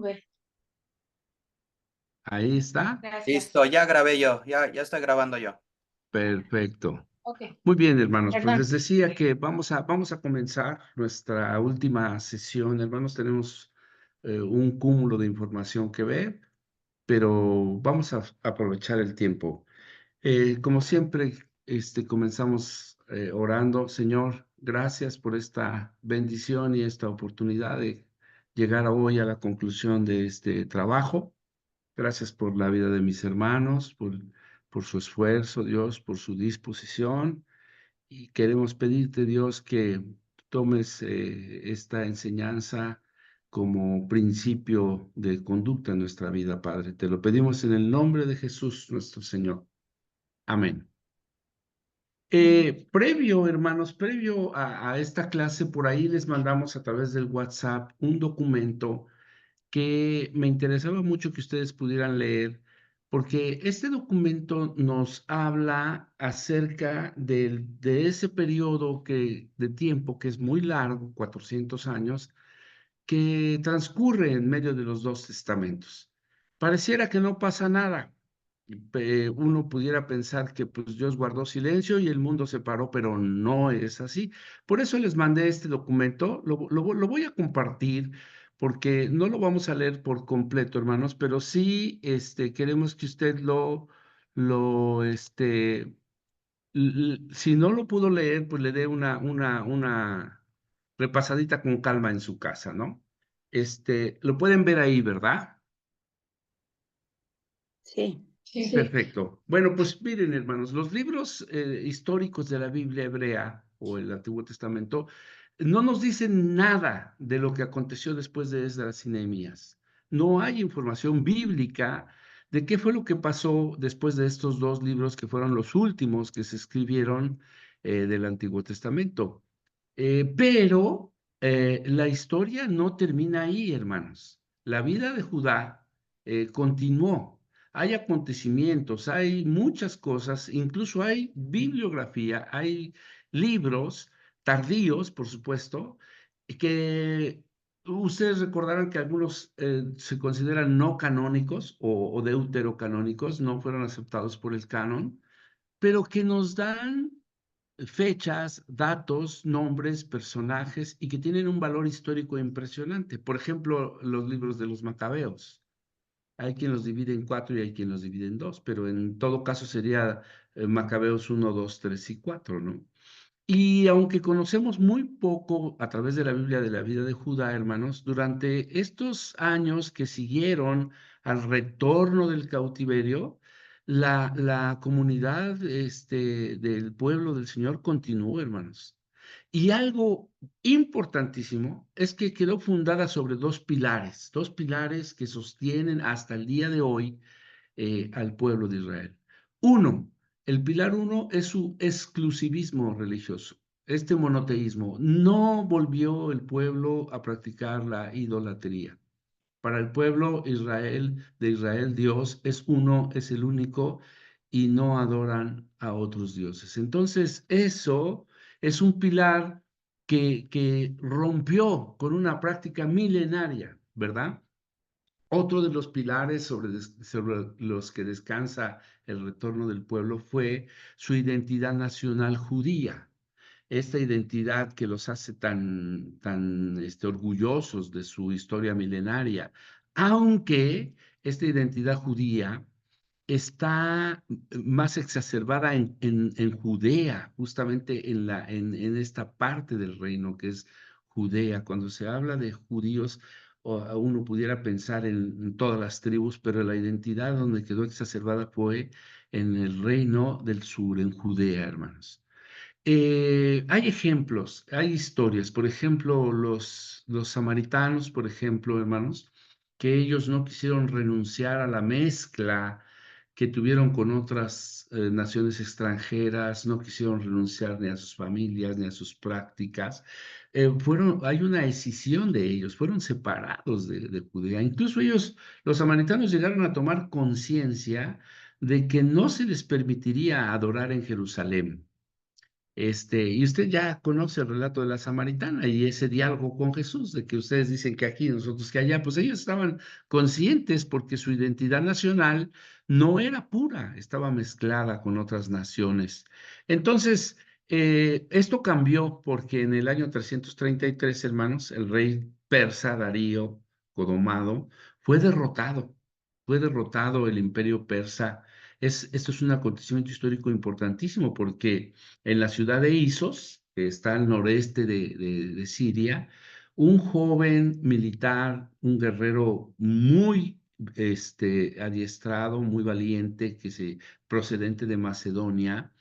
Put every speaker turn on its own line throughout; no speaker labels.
ver.
Ahí está.
Gracias.
Listo, ya grabé yo, ya estoy grabando yo.
Perfecto.
Ok.
Muy bien, hermanos, pues
Perdón.
les decía que vamos a comenzar nuestra última sesión, hermanos. Tenemos un cúmulo de información que ver, pero vamos a aprovechar el tiempo. Como siempre, comenzamos orando. Señor, gracias por esta bendición y esta oportunidad de llegar hoy a la conclusión de este trabajo. Gracias por la vida de mis hermanos, por su esfuerzo, Dios, por su disposición. Y queremos pedirte, Dios, que tomes esta enseñanza como principio de conducta en nuestra vida, Padre. Te lo pedimos en el nombre de Jesús, nuestro Señor. Amén. Previo, hermanos, previo a esta clase, por ahí les mandamos a través del WhatsApp un documento que me interesaba mucho que ustedes pudieran leer, porque este documento nos habla acerca de ese periodo de tiempo que es muy largo, 400 años, que transcurre en medio de los dos testamentos. Pareciera que no pasa nada. Uno pudiera pensar que pues, Dios guardó silencio y el mundo se paró, pero no es así. Por eso les mandé este documento, lo voy a compartir porque no lo vamos a leer por completo, hermanos, pero sí queremos que usted si no lo pudo leer, pues le dé una repasadita con calma en su casa, ¿no? Lo pueden ver ahí, ¿verdad?
Sí.
Sí.
Perfecto. Bueno, pues miren, hermanos, los libros históricos de la Biblia hebrea o el Antiguo Testamento no nos dicen nada de lo que aconteció después de Esdras y Nehemías. No hay información bíblica de qué fue lo que pasó después de estos dos libros que fueron los últimos que se escribieron del Antiguo Testamento. Pero la historia no termina ahí, hermanos. La vida de Judá continuó. Hay acontecimientos, hay muchas cosas, incluso hay bibliografía, hay libros tardíos, por supuesto, que ustedes recordarán que algunos se consideran no canónicos o deuterocanónicos, no fueron aceptados por el canon, pero que nos dan fechas, datos, nombres, personajes y que tienen un valor histórico impresionante. Por ejemplo, los libros de los Macabeos. Hay quien los divide en cuatro y hay quien los divide en dos, pero en todo caso sería Macabeos 1, 2, 3 y 4, ¿no? Y aunque conocemos muy poco a través de la Biblia de la vida de Judá, hermanos, durante estos años que siguieron al retorno del cautiverio, la comunidad del pueblo del Señor continuó, hermanos. Y algo importantísimo es que quedó fundada sobre dos pilares que sostienen hasta el día de hoy al pueblo de Israel. Uno, el pilar uno es su exclusivismo religioso, este monoteísmo. No volvió el pueblo a practicar la idolatría. Para el pueblo de Israel, Dios es uno, es el único, y no adoran a otros dioses. Entonces, eso es un pilar que rompió con una práctica milenaria, ¿verdad? Otro de los pilares sobre los que descansa el retorno del pueblo fue su identidad nacional judía. Esta identidad que los hace tan orgullosos de su historia milenaria, aunque esta identidad judía está más exacerbada en Judea, justamente en esta parte del reino que es Judea. Cuando se habla de judíos, uno pudiera pensar en todas las tribus, pero la identidad donde quedó exacerbada fue en el reino del sur, en Judea, hermanos. Hay ejemplos, hay historias, por ejemplo, los samaritanos, por ejemplo, hermanos, que ellos no quisieron renunciar a la mezcla que tuvieron con otras naciones extranjeras, no quisieron renunciar ni a sus familias ni a sus prácticas. Hay una decisión de ellos, fueron separados de Judea. Incluso ellos, los samaritanos, llegaron a tomar conciencia de que no se les permitiría adorar en Jerusalén. Y usted ya conoce el relato de la samaritana y ese diálogo con Jesús, de que ustedes dicen que aquí, nosotros que allá, pues ellos estaban conscientes porque su identidad nacional no era pura, estaba mezclada con otras naciones. Entonces, esto cambió porque en el año 333, hermanos, el rey persa Darío Codomado fue derrotado el imperio persa. Esto es un acontecimiento histórico importantísimo porque en la ciudad de Isos, que está al noreste de Siria, un joven militar, un guerrero muy adiestrado, muy valiente, procedente de Macedonia,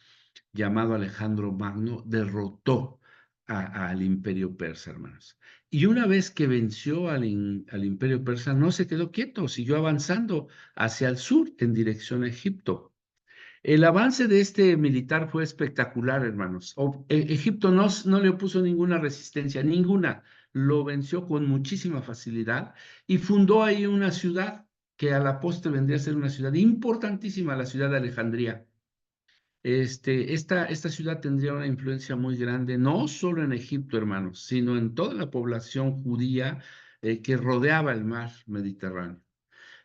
llamado Alejandro Magno, derrotó al imperio persa, hermanos. Y una vez que venció al imperio persa, no se quedó quieto, siguió avanzando hacia el sur en dirección a Egipto. El avance de este militar fue espectacular, hermanos. Egipto no le opuso ninguna resistencia, ninguna. Lo venció con muchísima facilidad y fundó ahí una ciudad que a la postre vendría a ser una ciudad importantísima, la ciudad de Alejandría. Esta ciudad tendría una influencia muy grande, no solo en Egipto, hermanos, sino en toda la población judía que rodeaba el mar Mediterráneo.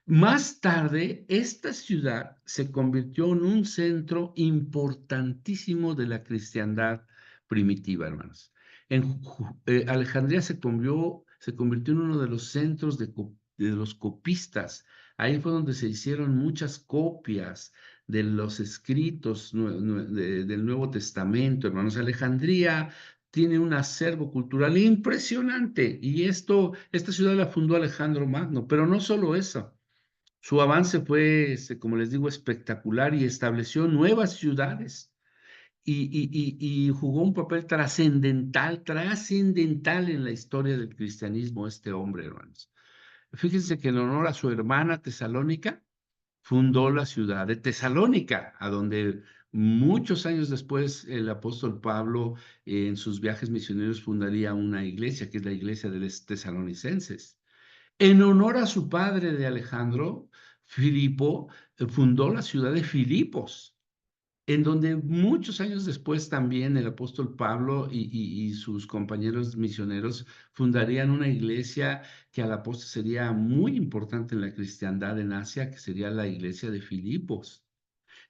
Más tarde, esta ciudad se convirtió en un centro importantísimo de la cristiandad primitiva, hermanos. Alejandría se convirtió en uno de los centros de los copistas. Ahí fue donde se hicieron muchas copias de los escritos del Nuevo Testamento, hermanos. Alejandría tiene un acervo cultural impresionante y esta ciudad la fundó Alejandro Magno, pero no solo eso. Su avance fue, como les digo, espectacular y estableció nuevas ciudades y jugó un papel trascendental en la historia del cristianismo este hombre, hermanos. Fíjense que en honor a su hermana Tesalónica, fundó la ciudad de Tesalónica, a donde muchos años después el apóstol Pablo en sus viajes misioneros fundaría una iglesia, que es la iglesia de los tesalonicenses. En honor a su padre de Alejandro, Filipo, fundó la ciudad de Filipos, en donde muchos años después también el apóstol Pablo y sus compañeros misioneros fundarían una iglesia que a la postre sería muy importante en la cristiandad en Asia, que sería la iglesia de Filipos.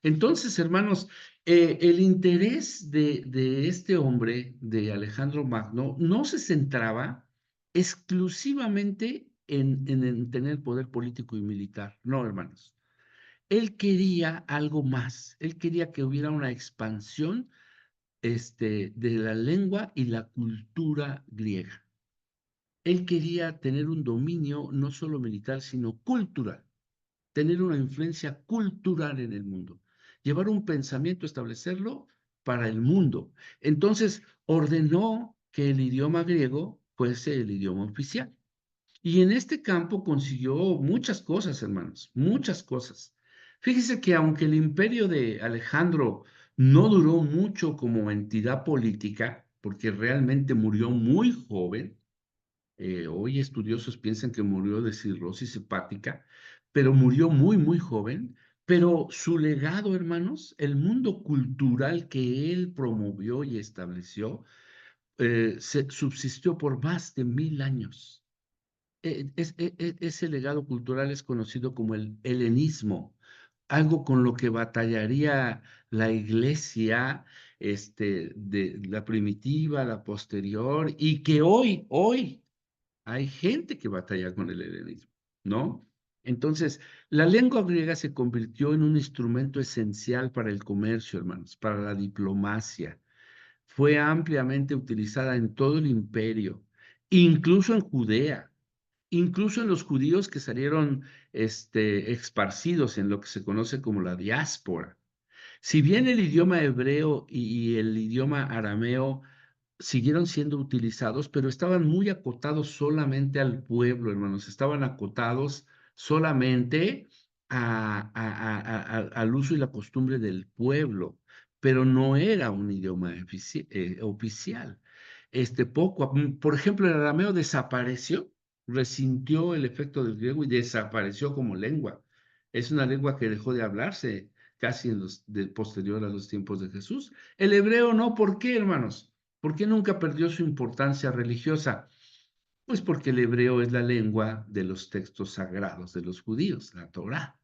Entonces, hermanos, el interés de este hombre, de Alejandro Magno, no se centraba exclusivamente en tener poder político y militar. No, hermanos. Él quería algo más. Él quería que hubiera una expansión, de la lengua y la cultura griega. Él quería tener un dominio no solo militar, sino cultural, tener una influencia cultural en el mundo, llevar un pensamiento, establecerlo para el mundo. Entonces, ordenó que el idioma griego fuese el idioma oficial. Y en este campo consiguió muchas cosas, hermanos, muchas cosas. Fíjese que aunque el imperio de Alejandro no duró mucho como entidad política, porque realmente murió muy joven, hoy estudiosos piensan que murió de cirrosis hepática, pero murió muy, muy joven. Pero su legado, hermanos, el mundo cultural que él promovió y estableció, se subsistió por más de 1000 años. Ese legado cultural es conocido como el helenismo, algo con lo que batallaría la iglesia, de la primitiva, la posterior, y que hoy hay gente que batalla con el helenismo, ¿no? Entonces, la lengua griega se convirtió en un instrumento esencial para el comercio, hermanos, para la diplomacia. Fue ampliamente utilizada en todo el imperio, incluso en Judea, incluso en los judíos que salieron, esparcidos en lo que se conoce como la diáspora. Si bien el idioma hebreo y el idioma arameo siguieron siendo utilizados, pero estaban muy acotados solamente al pueblo, hermanos, estaban acotados solamente al uso y la costumbre del pueblo, pero no era un idioma oficial. Por ejemplo, el arameo desapareció, resintió el efecto del griego y desapareció como lengua. Es una lengua que dejó de hablarse casi posterior a los tiempos de Jesús. El hebreo no, ¿por qué, hermanos? ¿Por qué nunca perdió su importancia religiosa? Pues porque el hebreo es la lengua de los textos sagrados de los judíos, la Torá.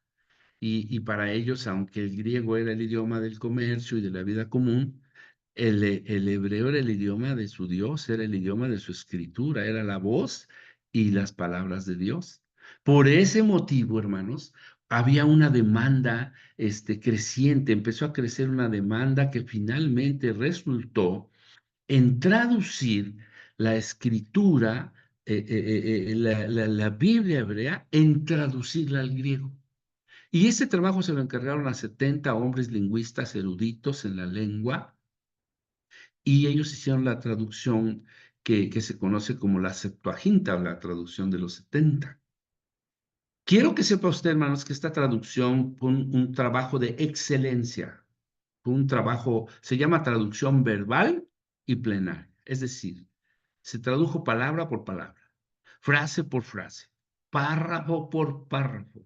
Y para ellos, aunque el griego era el idioma del comercio y de la vida común, el hebreo era el idioma de su Dios, era el idioma de su escritura, era la voz y las palabras de Dios. Por ese motivo, hermanos, había una demanda creciente, empezó a crecer una demanda que finalmente resultó en traducir la escritura, la Biblia hebrea, en traducirla al griego. Y ese trabajo se lo encargaron a 70 hombres lingüistas eruditos en la lengua, y ellos hicieron la traducción que se conoce como la Septuaginta, o la traducción de los 70. Quiero que sepa usted, hermanos, que esta traducción fue un trabajo de excelencia, fue un trabajo, se llama traducción verbal y plenaria, es decir, se tradujo palabra por palabra, frase por frase, párrafo por párrafo.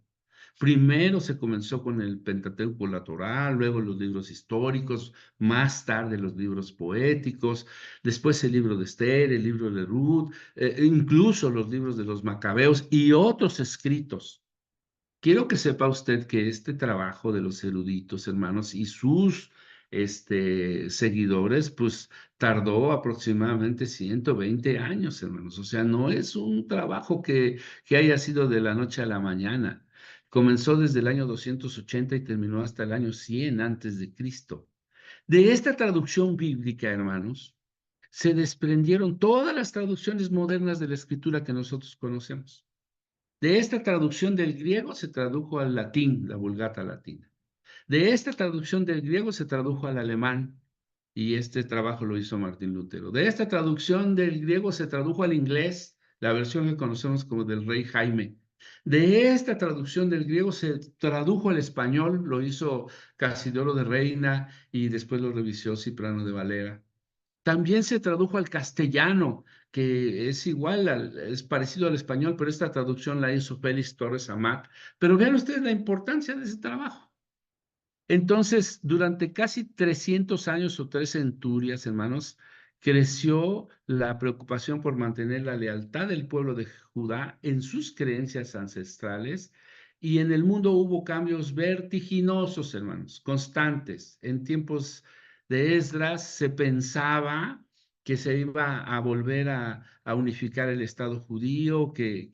Primero se comenzó con el Pentateuco, la Torá, luego los libros históricos, más tarde los libros poéticos, después el libro de Esther, el libro de Ruth, incluso los libros de los Macabeos y otros escritos. Quiero que sepa usted que este trabajo de los eruditos, hermanos, y sus seguidores, pues tardó aproximadamente 120 años, hermanos. O sea, no es un trabajo que haya sido de la noche a la mañana. Comenzó desde el año 280 y terminó hasta el año 100 antes de Cristo. De esta traducción bíblica, hermanos, se desprendieron todas las traducciones modernas de la escritura que nosotros conocemos. De esta traducción del griego se tradujo al latín, la Vulgata latina. De esta traducción del griego se tradujo al alemán, y este trabajo lo hizo Martín Lutero. De esta traducción del griego se tradujo al inglés, la versión que conocemos como del Rey Jaime. De esta traducción del griego se tradujo al español, lo hizo Casidoro de Reina y después lo revisó Cipriano de Valera. También se tradujo al castellano, que es igual, es parecido al español, pero esta traducción la hizo Félix Torres Amat. Pero vean ustedes la importancia de ese trabajo. Entonces, durante casi 300 años o 3 centurias, hermanos, creció la preocupación por mantener la lealtad del pueblo de Judá en sus creencias ancestrales, y en el mundo hubo cambios vertiginosos, hermanos, constantes. En tiempos de Esdras se pensaba que se iba a volver a unificar el Estado judío, que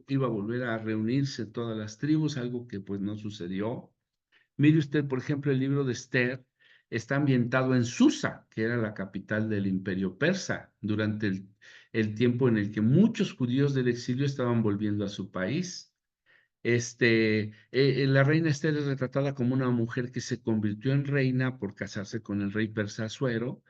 iba a volver a reunirse todas las tribus, algo que pues no sucedió. Mire usted, por ejemplo, el libro de Esther está ambientado en Susa, que era la capital del Imperio Persa, durante el tiempo en el que muchos judíos del exilio estaban volviendo a su país. La reina Esther es retratada como una mujer que se convirtió en reina por casarse con el rey persa Asuero,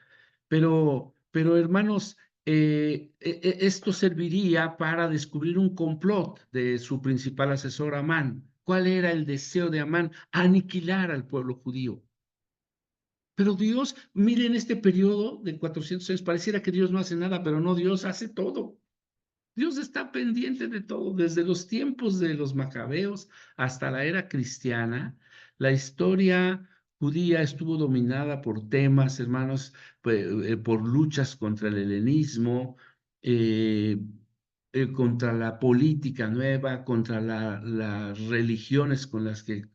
pero hermanos, esto serviría para descubrir un complot de su principal asesor, Amán. ¿Cuál era el deseo de Amán? Aniquilar al pueblo judío. Pero Dios, miren este periodo de 400 años, pareciera que Dios no hace nada, pero no, Dios hace todo. Dios está pendiente de todo, desde los tiempos de los macabeos hasta la era cristiana. La historia judía estuvo dominada por temas, hermanos, por luchas contra el helenismo, eh, contra la política nueva, contra las religiones con las que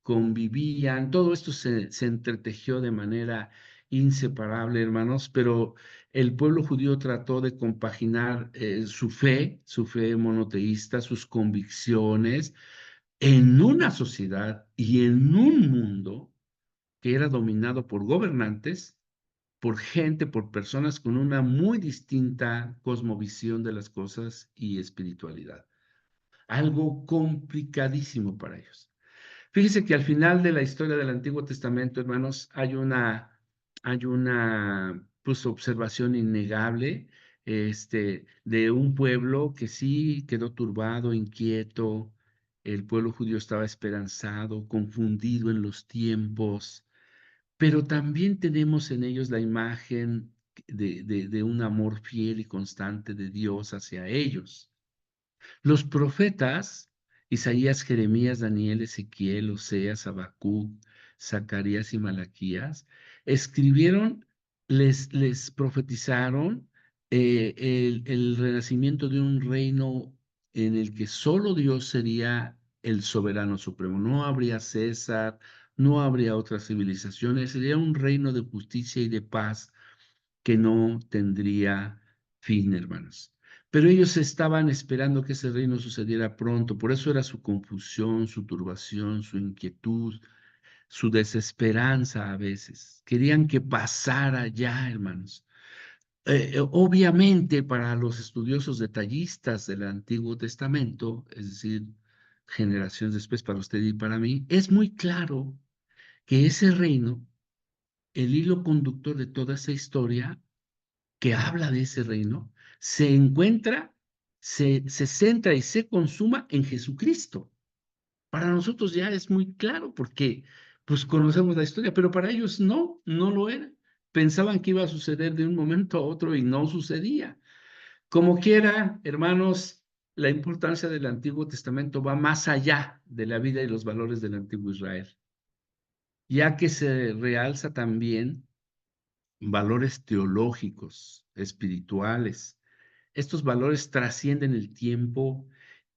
convivían. Todo esto se entretejió de manera inseparable, hermanos, pero el pueblo judío trató de compaginar su fe monoteísta, sus convicciones, en una sociedad y en un mundo que era dominado por gobernantes, por gente, por personas con una muy distinta cosmovisión de las cosas y espiritualidad. Algo complicadísimo para ellos. Fíjese que al final de la historia del Antiguo Testamento, hermanos, hay una pues, observación innegable, de un pueblo que sí quedó turbado, inquieto. El pueblo judío estaba esperanzado, confundido en los tiempos, pero también tenemos en ellos la imagen de un amor fiel y constante de Dios hacia ellos. Los profetas Isaías, Jeremías, Daniel, Ezequiel, Oseas, Habacuc, Zacarías y Malaquías, escribieron, les profetizaron el renacimiento de un reino en el que solo Dios sería el soberano supremo. No habría César, no habría otras civilizaciones, sería un reino de justicia y de paz que no tendría fin, hermanos. Pero ellos estaban esperando que ese reino sucediera pronto, por eso era su confusión, su turbación, su inquietud, su desesperanza a veces. Querían que pasara ya, hermanos. Obviamente, para los estudiosos detallistas del Antiguo Testamento, es decir, generaciones después para usted y para mí, es muy claro que ese reino, el hilo conductor de toda esa historia, que habla de ese reino, se encuentra, se centra y se consuma en Jesucristo. Para nosotros ya es muy claro porque pues conocemos la historia, pero para ellos no, no lo era. Pensaban que iba a suceder de un momento a otro y no sucedía. Como quiera, hermanos, la importancia del Antiguo Testamento va más allá de la vida y los valores del antiguo Israel, ya que se realza también valores teológicos, espirituales. Estos valores trascienden el tiempo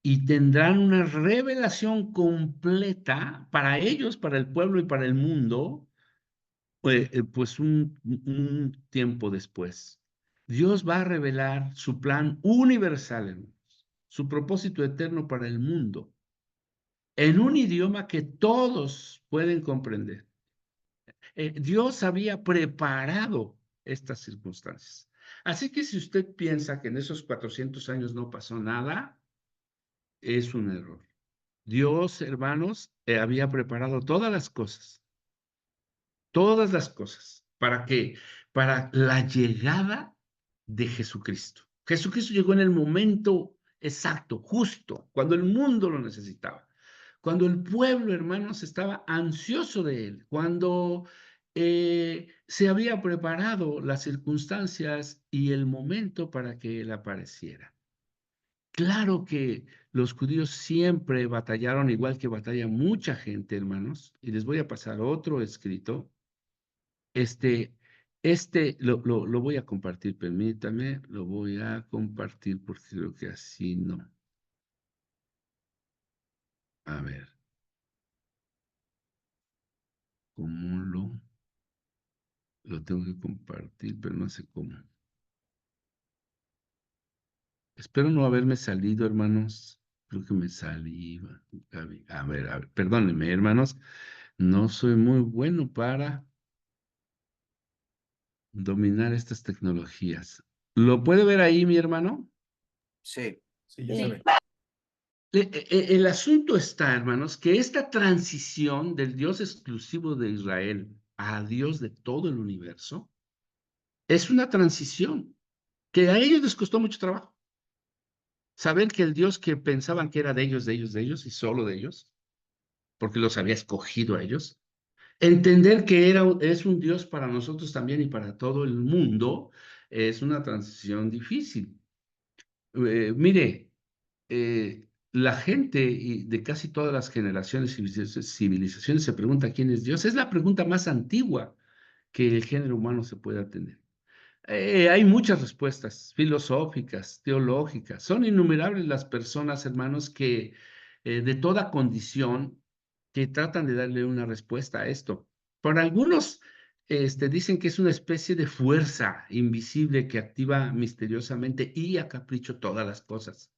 y tendrán una revelación completa para ellos, para el pueblo y para el mundo, pues un tiempo después. Dios va a revelar su plan universal, hermanos, su propósito eterno para el mundo, en un idioma que todos pueden comprender. Dios había preparado estas circunstancias. Así que si usted piensa que en esos 400 años no pasó nada, es un error. Dios, hermanos, había preparado todas las cosas, ¿para qué? Para la llegada de Jesucristo. Jesucristo llegó en el momento exacto, justo, cuando el mundo lo necesitaba, cuando el pueblo, hermanos, estaba ansioso de él, cuando se había preparado las circunstancias y el momento para que él apareciera. Claro que los judíos siempre batallaron, igual que batalla mucha gente, hermanos, y les voy a pasar otro escrito. Este, lo voy a compartir, permítame, lo voy a compartir porque creo que así no. A ver, ¿cómo lo tengo que compartir? Pero no sé cómo. Espero no haberme salido, hermanos. Creo que me salí. A ver, perdónenme, hermanos. No soy muy bueno para dominar estas tecnologías. ¿Lo puede ver ahí, mi hermano?
Sí.
Sí, ya se ve.
El asunto está, hermanos, que esta transición del Dios exclusivo de Israel a Dios de todo el universo es una transición que a ellos les costó mucho trabajo. Saber que el Dios que pensaban que era de ellos y solo de ellos, porque los había escogido a ellos, entender que es un Dios para nosotros también y para todo el mundo, es una transición difícil. Mire, la gente de casi todas las generaciones y civilizaciones se pregunta quién es Dios. Es la pregunta más antigua que el género humano se puede tener. Hay muchas respuestas filosóficas, teológicas. Son innumerables las personas, hermanos, que de toda condición que tratan de darle una respuesta a esto. Para algunos, dicen que es una especie de fuerza invisible que activa misteriosamente y a capricho todas las cosas.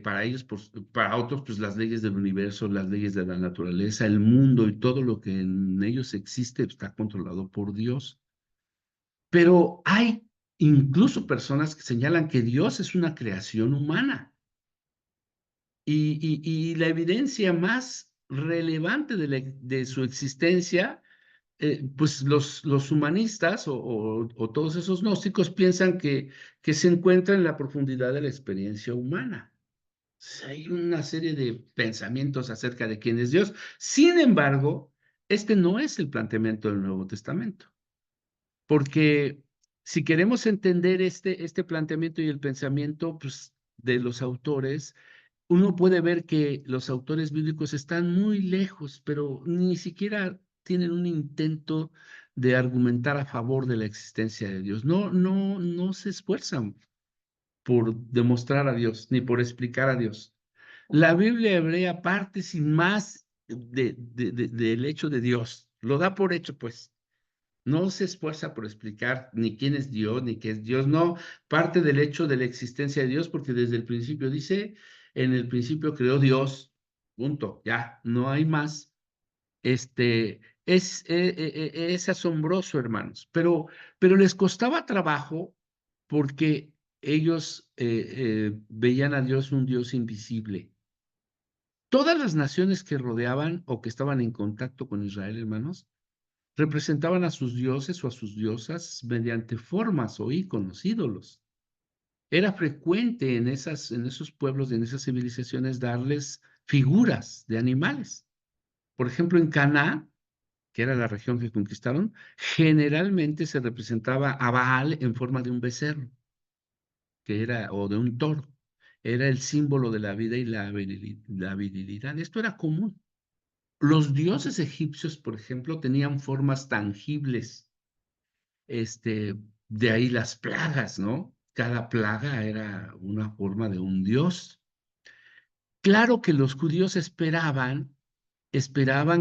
Para ellos, para otros, pues las leyes del universo, las leyes de la naturaleza, el mundo y todo lo que en ellos existe está controlado por Dios. Pero hay incluso personas que señalan que Dios es una creación humana. Y la evidencia más relevante de su existencia, pues los humanistas o todos esos gnósticos piensan que se encuentra en la profundidad de la experiencia humana. Hay una serie de pensamientos acerca de quién es Dios. Sin embargo, este no es el planteamiento del Nuevo Testamento, porque si queremos entender este planteamiento y el pensamiento pues, de los autores, uno puede ver que los autores bíblicos están muy lejos, pero ni siquiera tienen un intento de argumentar a favor de la existencia de Dios. No se esfuerzan por demostrar a Dios, ni por explicar a Dios. La Biblia hebrea parte sin más del hecho de Dios. Lo da por hecho, pues. No se esfuerza por explicar ni quién es Dios, ni qué es Dios. No, parte del hecho de la existencia de Dios, porque desde el principio dice, en el principio creó Dios. Punto. Ya, no hay más. Es asombroso, hermanos, pero les costaba trabajo porque ellos veían a Dios un Dios invisible. Todas las naciones que rodeaban o que estaban en contacto con Israel, hermanos, representaban a sus dioses o a sus diosas mediante formas o íconos, ídolos. Era frecuente en esos pueblos, en esas civilizaciones, darles figuras de animales. Por ejemplo, en Canaán, que era la región que conquistaron, generalmente se representaba a Baal en forma de un becerro, que era, o de un toro. Era el símbolo de la vida y la virilidad. Esto era común. Los dioses egipcios, por ejemplo, tenían formas tangibles. De ahí las plagas, ¿no? Cada plaga era una forma de un dios. Claro que los judíos esperaban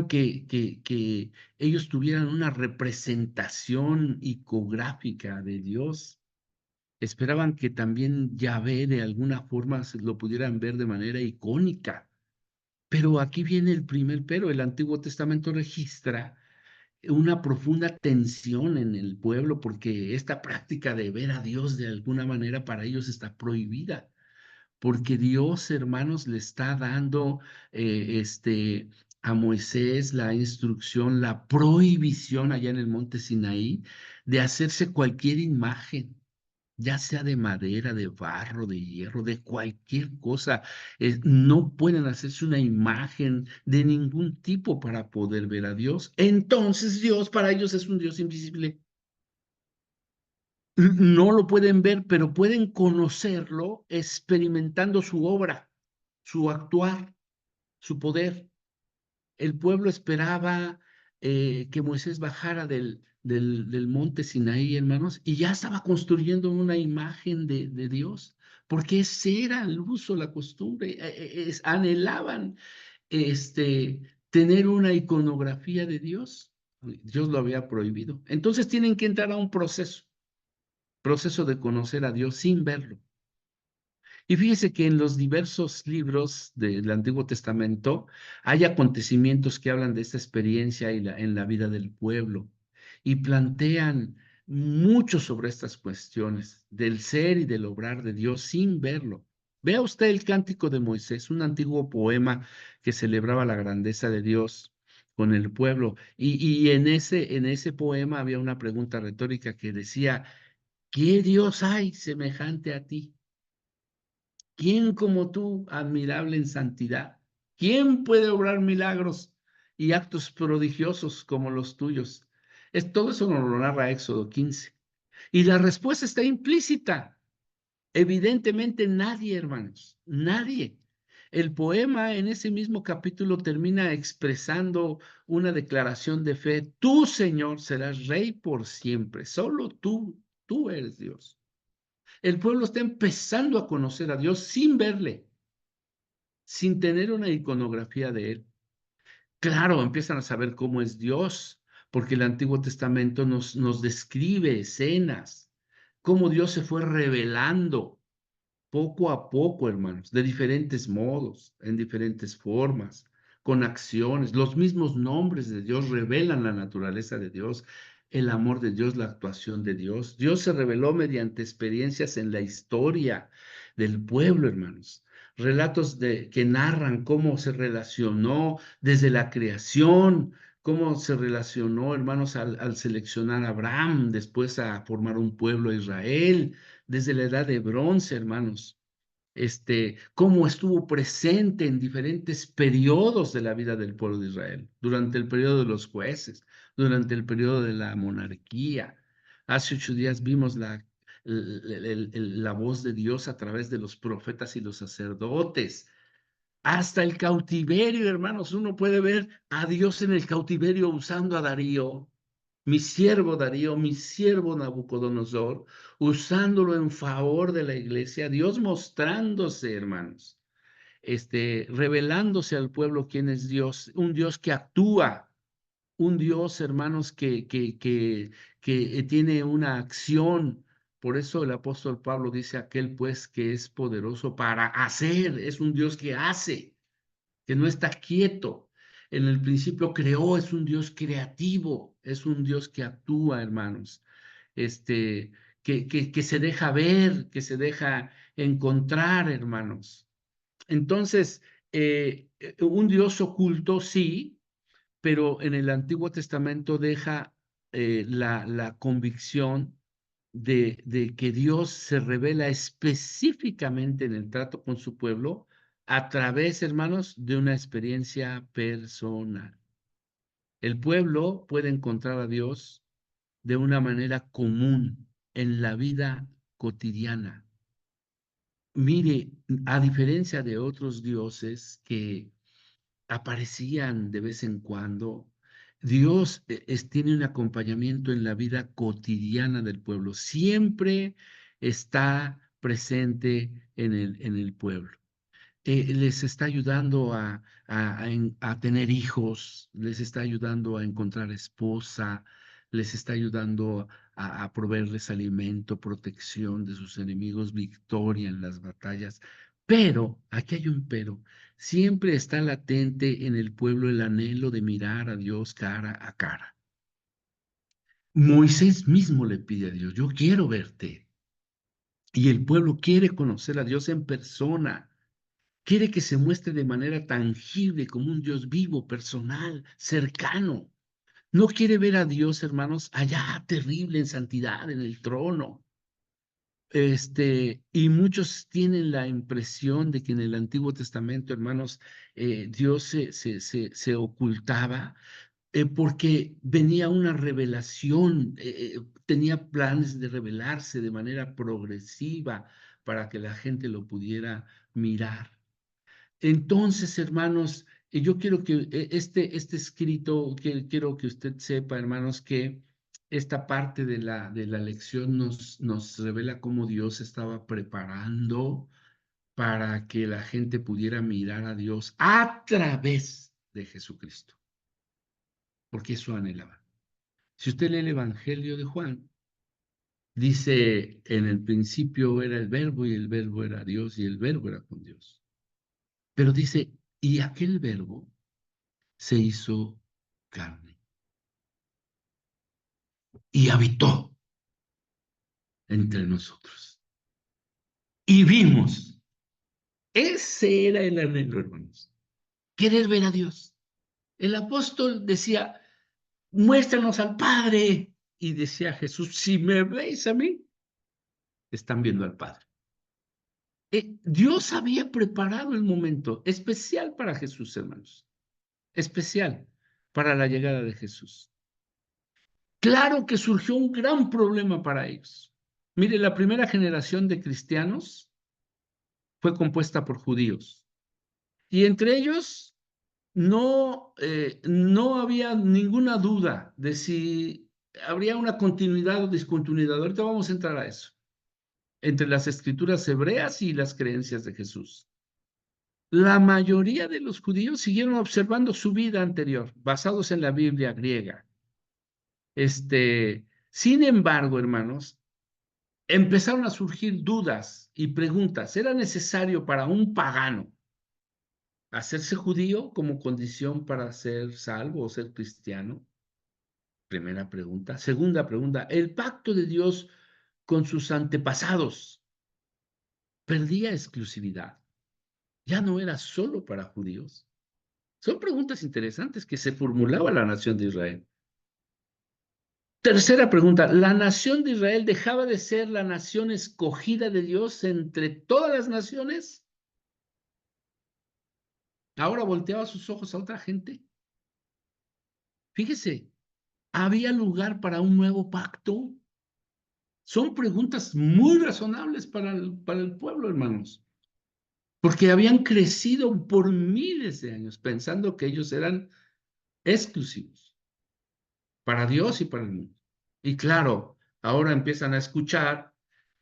que ellos tuvieran una representación icográfica de Dios. Esperaban que también Yahvé de alguna forma lo pudieran ver de manera icónica. Pero aquí viene el primer pero. El Antiguo Testamento registra una profunda tensión en el pueblo porque esta práctica de ver a Dios de alguna manera para ellos está prohibida. Porque Dios, hermanos, le está dando a Moisés la instrucción, la prohibición allá en el monte Sinaí de hacerse cualquier imagen, ya sea de madera, de barro, de hierro, de cualquier cosa. No pueden hacerse una imagen de ningún tipo para poder ver a Dios. Entonces Dios para ellos es un Dios invisible. No lo pueden ver, pero pueden conocerlo experimentando su obra, su actuar, su poder. El pueblo esperaba que Moisés bajara del monte Sinaí, hermanos, y ya estaba construyendo una imagen de Dios, porque ese era el uso, la costumbre. Anhelaban tener una iconografía de Dios. Dios lo había prohibido. Entonces tienen que entrar a un proceso de conocer a Dios sin verlo. Y fíjese que en los diversos libros del Antiguo Testamento hay acontecimientos que hablan de esta experiencia en la vida del pueblo y plantean mucho sobre estas cuestiones del ser y del obrar de Dios sin verlo. Vea usted el Cántico de Moisés, un antiguo poema que celebraba la grandeza de Dios con el pueblo. Y en ese poema había una pregunta retórica que decía, ¿qué Dios hay semejante a ti? ¿Quién como tú, admirable en santidad? ¿Quién puede obrar milagros y actos prodigiosos como los tuyos? Todo eso nos lo narra Éxodo 15. Y la respuesta está implícita. Evidentemente nadie, hermanos, nadie. El poema en ese mismo capítulo termina expresando una declaración de fe. Tú, Señor, serás rey por siempre. Solo tú eres Dios. El pueblo está empezando a conocer a Dios sin verle, sin tener una iconografía de él. Claro, empiezan a saber cómo es Dios, porque el Antiguo Testamento nos describe escenas, cómo Dios se fue revelando poco a poco, hermanos, de diferentes modos, en diferentes formas, con acciones. Los mismos nombres de Dios revelan la naturaleza de Dios, el amor de Dios, la actuación de Dios. Dios se reveló mediante experiencias en la historia del pueblo, hermanos. Relatos que narran cómo se relacionó desde la creación, cómo se relacionó, hermanos, al seleccionar a Abraham, después a formar un pueblo Israel, desde la edad de bronce, hermanos, cómo estuvo presente en diferentes periodos de la vida del pueblo de Israel, durante el periodo de los jueces, durante el periodo de la monarquía. Hace 8 días vimos la voz de Dios a través de los profetas y los sacerdotes. Hasta el cautiverio, hermanos, uno puede ver a Dios en el cautiverio usando a Darío, mi siervo Nabucodonosor, usándolo en favor de la iglesia, Dios mostrándose, hermanos, revelándose al pueblo quién es Dios, un Dios que actúa, un Dios, hermanos, que tiene una acción. Por eso el apóstol Pablo dice aquel pues que es poderoso para hacer, es un Dios que hace, que no está quieto. En el principio creó, es un Dios creativo, es un Dios que actúa, hermanos, este, que se deja ver, que se deja encontrar, hermanos. Entonces, un Dios oculto, sí, pero en el Antiguo Testamento deja la convicción de que Dios se revela específicamente en el trato con su pueblo a través, hermanos, de una experiencia personal. El pueblo puede encontrar a Dios de una manera común en la vida cotidiana. Mire, a diferencia de otros dioses que aparecían de vez en cuando, Dios tiene un acompañamiento en la vida cotidiana del pueblo. Siempre está presente en el pueblo. Les está ayudando a tener hijos, les está ayudando a encontrar esposa, les está ayudando a proveerles alimento, protección de sus enemigos, victoria en las batallas. Pero, aquí hay un pero, siempre está latente en el pueblo el anhelo de mirar a Dios cara a cara. Moisés mismo le pide a Dios, yo quiero verte. Y el pueblo quiere conocer a Dios en persona. Quiere que se muestre de manera tangible como un Dios vivo, personal, cercano. No quiere ver a Dios, hermanos, allá terrible en santidad, en el trono. Y muchos tienen la impresión de que en el Antiguo Testamento, hermanos, Dios se ocultaba porque venía una revelación, tenía planes de revelarse de manera progresiva para que la gente lo pudiera mirar. Entonces, hermanos, yo quiero que este escrito, quiero que usted sepa, hermanos, que esta parte de la lección nos revela cómo Dios estaba preparando para que la gente pudiera mirar a Dios a través de Jesucristo, porque eso anhelaba. Si usted lee el Evangelio de Juan, dice, en el principio era el verbo y el verbo era Dios y el verbo era con Dios. Pero dice, y aquel verbo se hizo carne y habitó entre nosotros. Y vimos, ese era el anhelo, hermanos, querer ver a Dios. El apóstol decía, muéstranos al Padre. Y decía Jesús, si me veis a mí, están viendo al Padre. Dios había preparado el momento especial para Jesús, hermanos, especial para la llegada de Jesús. Claro que surgió un gran problema para ellos. Mire, la primera generación de cristianos fue compuesta por judíos y entre ellos no había ninguna duda de si habría una continuidad o discontinuidad. Ahorita vamos a entrar a eso, entre las escrituras hebreas y las creencias de Jesús. La mayoría de los judíos siguieron observando su vida anterior, basados en la Biblia griega. Sin embargo, hermanos, empezaron a surgir dudas y preguntas. ¿Era necesario para un pagano hacerse judío como condición para ser salvo o ser cristiano? Primera pregunta. Segunda pregunta, ¿el pacto de Dios con sus antepasados perdía exclusividad? ¿Ya no era solo para judíos? Son preguntas interesantes que se formulaba la nación de Israel. Tercera pregunta, ¿la nación de Israel dejaba de ser la nación escogida de Dios entre todas las naciones? Ahora volteaba sus ojos a otra gente. Fíjese, ¿había lugar para un nuevo pacto? Son preguntas muy razonables para el pueblo, hermanos. porque habían crecido por miles de años pensando que ellos eran exclusivos para Dios y para el mundo. Y claro, ahora empiezan a escuchar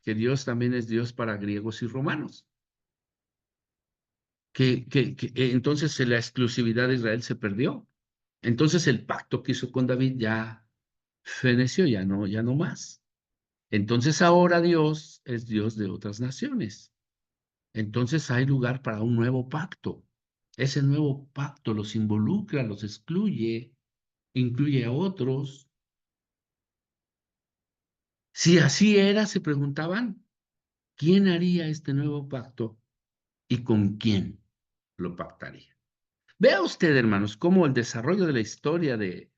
que Dios también es Dios para griegos y romanos. Entonces la exclusividad de Israel se perdió. Entonces el pacto que hizo con David ya feneció, ya no más. Entonces ahora Dios es Dios de otras naciones. Entonces hay lugar para un nuevo pacto. Ese nuevo pacto los involucra, los excluye, incluye a otros. Si así era, se preguntaban, ¿quién haría este nuevo pacto y con quién lo pactaría? Vea usted, hermanos, cómo el desarrollo de la historia de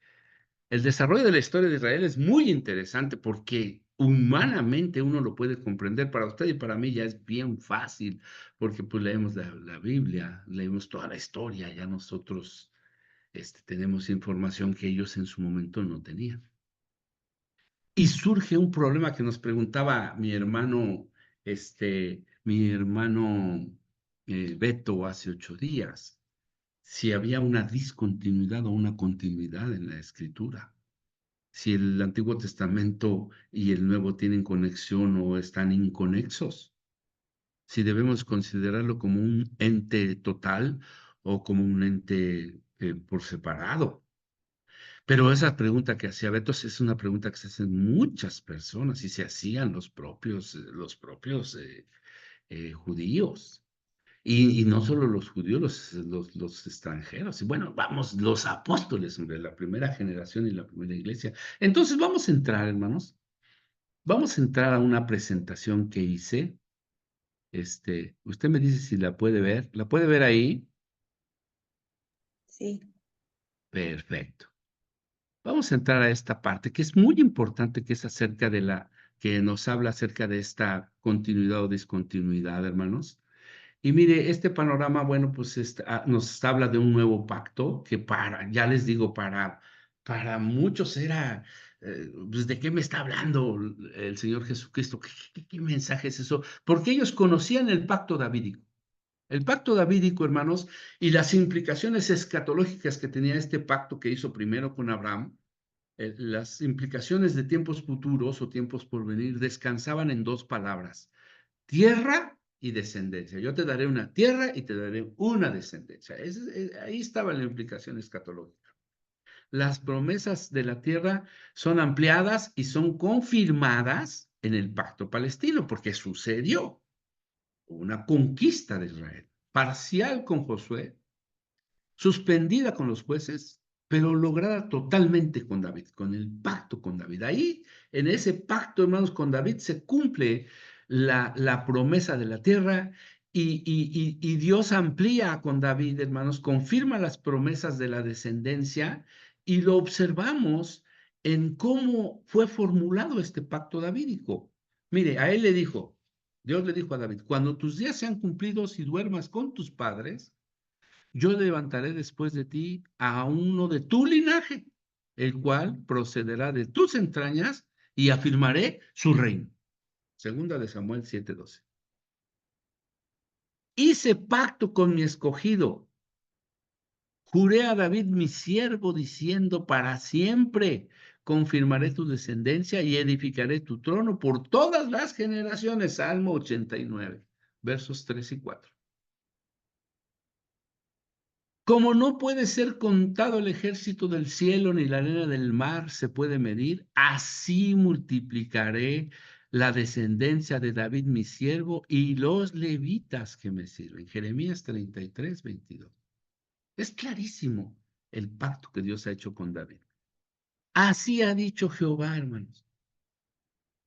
Israel es muy interesante porque humanamente uno lo puede comprender. Para usted y para mí ya es bien fácil, porque pues leemos la Biblia, leemos toda la historia, ya nosotros tenemos información que ellos en su momento no tenían. Y surge un problema que nos preguntaba mi hermano Beto hace 8 días, si había una discontinuidad o una continuidad en la escritura, si el Antiguo Testamento y el Nuevo tienen conexión o están inconexos, si debemos considerarlo como un ente total o como un ente por separado. Pero esa pregunta que hacía Beto es una pregunta que se hacen muchas personas y se hacían los propios judíos. Y no solo los judíos, los extranjeros. Y bueno, vamos, los apóstoles, hombre, la primera generación y la primera iglesia. Entonces vamos a entrar, hermanos, vamos a entrar a una presentación que hice. Usted me dice si la puede ver. ¿La puede ver ahí?
Sí,
Perfecto. Vamos a entrar a esta parte que es muy importante, que es que nos habla acerca de esta continuidad o discontinuidad, hermanos. Y mire, este panorama, bueno, pues nos habla de un nuevo pacto que ya les digo, para muchos era, pues, ¿de qué me está hablando el Señor Jesucristo? ¿Qué mensaje es eso? Porque ellos conocían el pacto davídico. El pacto davídico, hermanos, y las implicaciones escatológicas que tenía este pacto que hizo primero con Abraham, las implicaciones de tiempos futuros o tiempos por venir descansaban en dos palabras: tierra y descendencia. Yo te daré una tierra y te daré una descendencia. Ahí estaba la implicación escatológica. Las promesas de la tierra son ampliadas y son confirmadas en el pacto palestino, porque sucedió una conquista de Israel, parcial con Josué, suspendida con los jueces, pero lograda totalmente con David, con el pacto con David. Ahí, en ese pacto, hermanos, con David se cumple la promesa de la tierra y Dios amplía con David, hermanos, confirma las promesas de la descendencia y lo observamos en cómo fue formulado este pacto davídico. Mire, Dios le dijo a David: cuando tus días sean cumplidos y duermas con tus padres, yo levantaré después de ti a uno de tu linaje, el cual procederá de tus entrañas y afirmaré su reino. Segunda de Samuel 7:12. Hice pacto con mi escogido. Juré a David mi siervo diciendo: para siempre confirmaré tu descendencia y edificaré tu trono por todas las generaciones. Salmo 89, versos 3 y 4. Como no puede ser contado el ejército del cielo ni la arena del mar se puede medir, así multiplicaré la descendencia de David mi siervo y los levitas que me sirven. Jeremías 33:22. Es clarísimo el pacto que Dios ha hecho con David. Así ha dicho Jehová, hermanos.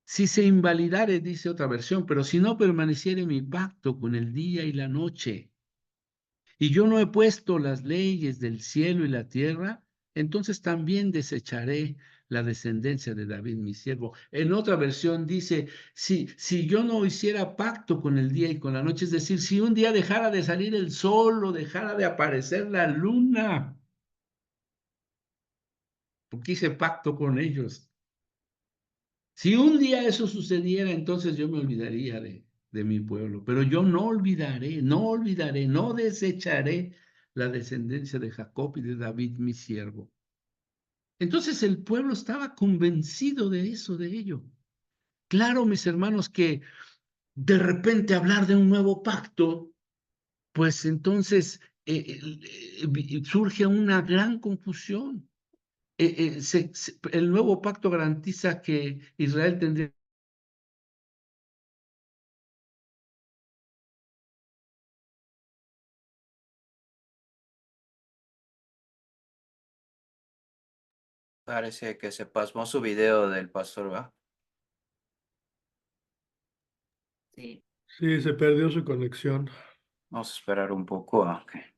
Si se invalidare, dice otra versión, pero si no permaneciere mi pacto con el día y la noche, y yo no he puesto las leyes del cielo y la tierra, entonces también desecharé la descendencia de David, mi siervo. En otra versión dice: si yo no hiciera pacto con el día y con la noche, es decir, si un día dejara de salir el sol o dejara de aparecer la luna, porque hice pacto con ellos. Si un día eso sucediera, entonces yo me olvidaría de mi pueblo, pero yo no olvidaré, no desecharé la descendencia de Jacob y de David, mi siervo. Entonces el pueblo estaba convencido de eso, de ello. Claro, mis hermanos, que de repente hablar de un nuevo pacto, pues entonces surge una gran confusión. El nuevo pacto garantiza que Israel tendría.
Parece que se pasmó su video del pastor, ¿va? Sí.
Sí, se perdió su conexión.
Vamos a esperar un poco a que...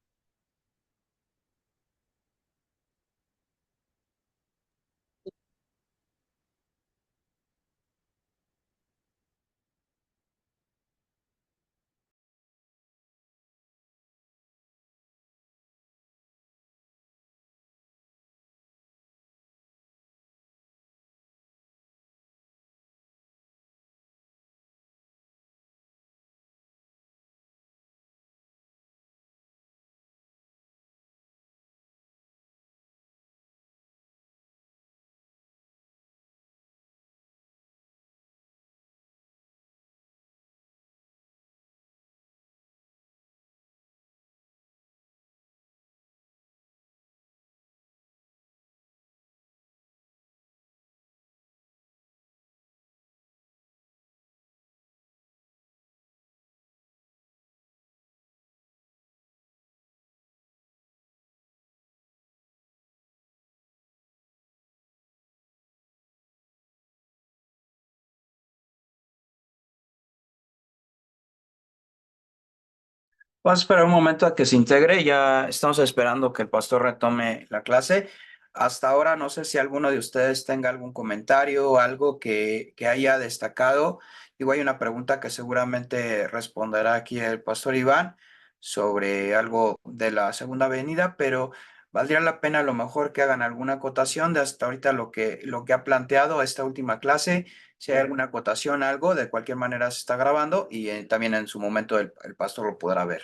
Vamos a esperar un momento a que se integre. Ya estamos esperando que el pastor retome la clase. Hasta ahora no sé si alguno de ustedes tenga algún comentario o algo que haya destacado. Digo, hay una pregunta que seguramente responderá aquí el pastor Iván sobre algo de la segunda venida, pero valdría la pena a lo mejor que hagan alguna acotación de hasta ahorita lo que ha planteado esta última clase. Si hay alguna acotación, algo, de cualquier manera se está grabando y también en su momento el pastor lo podrá ver.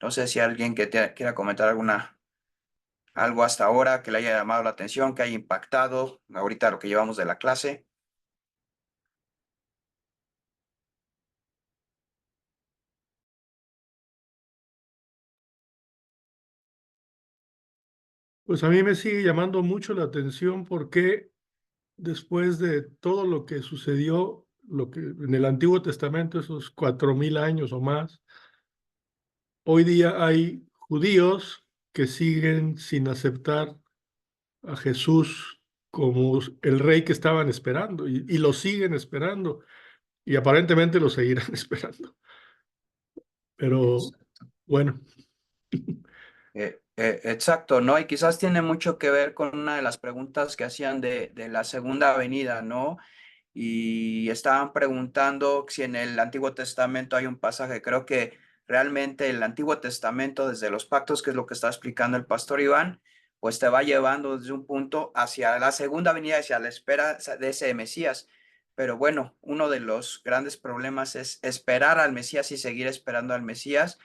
No sé si alguien que quiera comentar algo hasta ahora que le haya llamado la atención, que haya impactado ahorita lo que llevamos de la clase.
Pues a mí me sigue llamando mucho la atención porque después de todo lo que sucedió, lo que en el Antiguo Testamento, esos 4000 años o más, hoy día hay judíos que siguen sin aceptar a Jesús como el rey que estaban esperando y lo siguen esperando y aparentemente lo seguirán esperando. Pero bueno,
Exacto, ¿no? Y quizás tiene mucho que ver con una de las preguntas que hacían de la segunda venida, ¿no? Y estaban preguntando si en el Antiguo Testamento hay un pasaje. Creo que realmente el Antiguo Testamento, desde los pactos, que es lo que está explicando el pastor Iván, pues te va llevando desde un punto hacia la segunda venida, hacia la espera de ese Mesías. Pero bueno, uno de los grandes problemas es esperar al Mesías y seguir esperando al Mesías.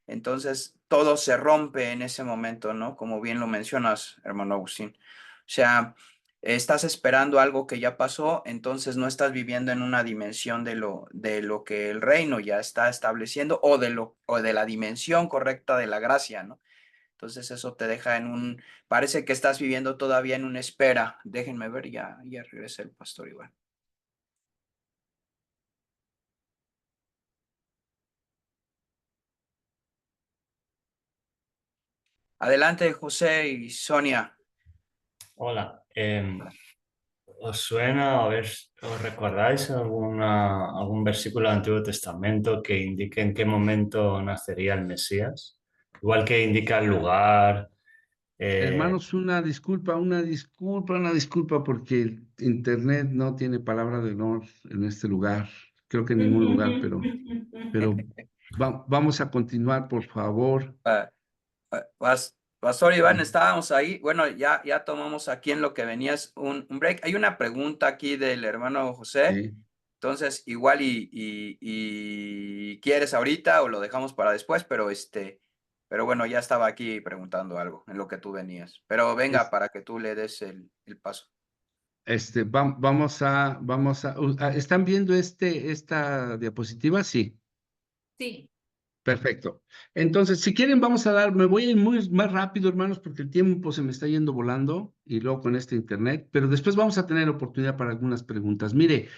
Entonces, todo se rompe en ese momento, ¿no? Como bien lo mencionas, hermano Agustín. O sea, estás esperando algo que ya pasó, entonces no estás viviendo en una dimensión de lo que el reino ya está estableciendo o de la dimensión correcta de la gracia, ¿no? Entonces eso te deja parece que estás viviendo todavía en una espera. Déjenme ver, ya regresa el pastor Iván. Adelante, José y Sonia.
Hola, ¿os suena, os recordáis algún versículo del Antiguo Testamento que indique en qué momento nacería el Mesías? Igual que indica el lugar.
Hermanos, una disculpa porque el internet no tiene palabra de honor en este lugar, creo que en ningún lugar, pero vamos a continuar, por favor.
Pastor Iván, estábamos ahí. Bueno, ya tomamos aquí en lo que venía es un break. Hay una pregunta aquí del hermano José.
Sí.
Entonces, igual y quieres ahorita o lo dejamos para después, pero bueno, ya estaba aquí preguntando algo en lo que tú venías. Pero venga,
Es-
para que tú le des el paso.
¿están viendo esta diapositiva? Sí.
Sí.
Perfecto. Entonces, si quieren, me voy a ir más rápido, hermanos, porque el tiempo se me está yendo volando y luego con este internet, pero después vamos a tener oportunidad para algunas preguntas. Mire,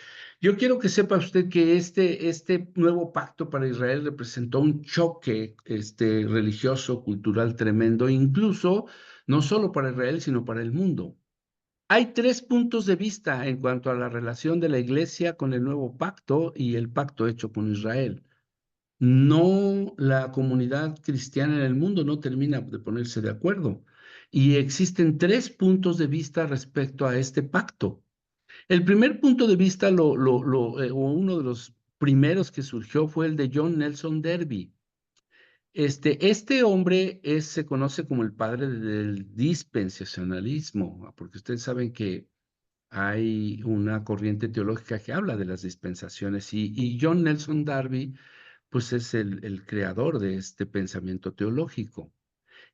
yo quiero que sepa usted que este nuevo pacto para Israel representó un choque religioso, cultural tremendo, incluso no solo para Israel, sino para el mundo. Hay 3 puntos de vista en cuanto a la relación de la iglesia con el nuevo pacto y el pacto hecho con Israel. No, la comunidad cristiana en el mundo no termina de ponerse de acuerdo. Y existen 3 puntos de vista respecto a este pacto. El primer punto de vista, o uno de los primeros que surgió fue el de John Nelson Darby. Este hombre se conoce como el padre del dispensacionalismo, porque ustedes saben que hay una corriente teológica que habla de las dispensaciones y John Nelson Darby pues es el creador de este pensamiento teológico.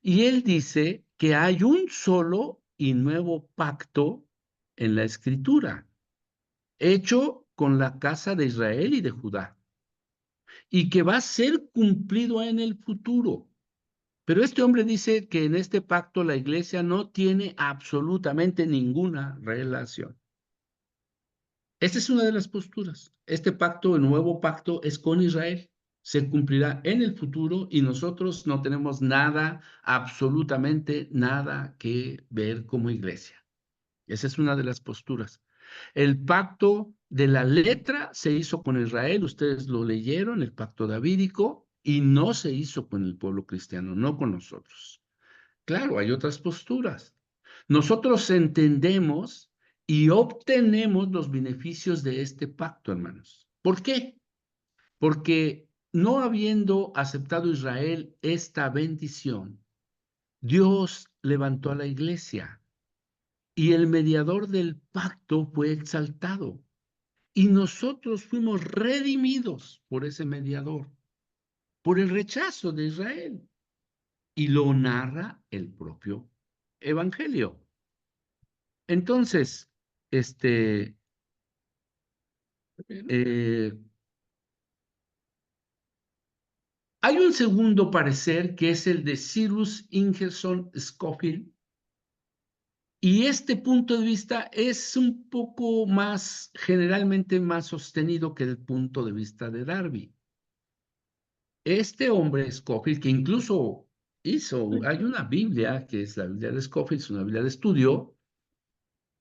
Y él dice que hay un solo y nuevo pacto en la Escritura, hecho con la casa de Israel y de Judá, y que va a ser cumplido en el futuro. Pero este hombre dice que en este pacto la iglesia no tiene absolutamente ninguna relación. Esta es una de las posturas. Este pacto, el nuevo pacto, es con Israel. Se cumplirá en el futuro y nosotros no tenemos nada, absolutamente nada que ver como iglesia. Esa es una de las posturas. El pacto de la letra se hizo con Israel, ustedes lo leyeron, el pacto davídico, y no se hizo con el pueblo cristiano, no con nosotros. Claro, hay otras posturas. Nosotros entendemos y obtenemos los beneficios de este pacto, hermanos. ¿Por qué? Porque no habiendo aceptado Israel esta bendición, Dios levantó a la iglesia y el mediador del pacto fue exaltado. Y nosotros fuimos redimidos por ese mediador, por el rechazo de Israel. Y lo narra el propio Evangelio. Entonces, hay un segundo parecer que es el de Cyrus Ingerson Scofield, y este punto de vista es un poco más, generalmente más sostenido que el punto de vista de Darby. Este hombre, Scofield, que incluso hay una Biblia, que es la Biblia de Scofield, es una Biblia de estudio,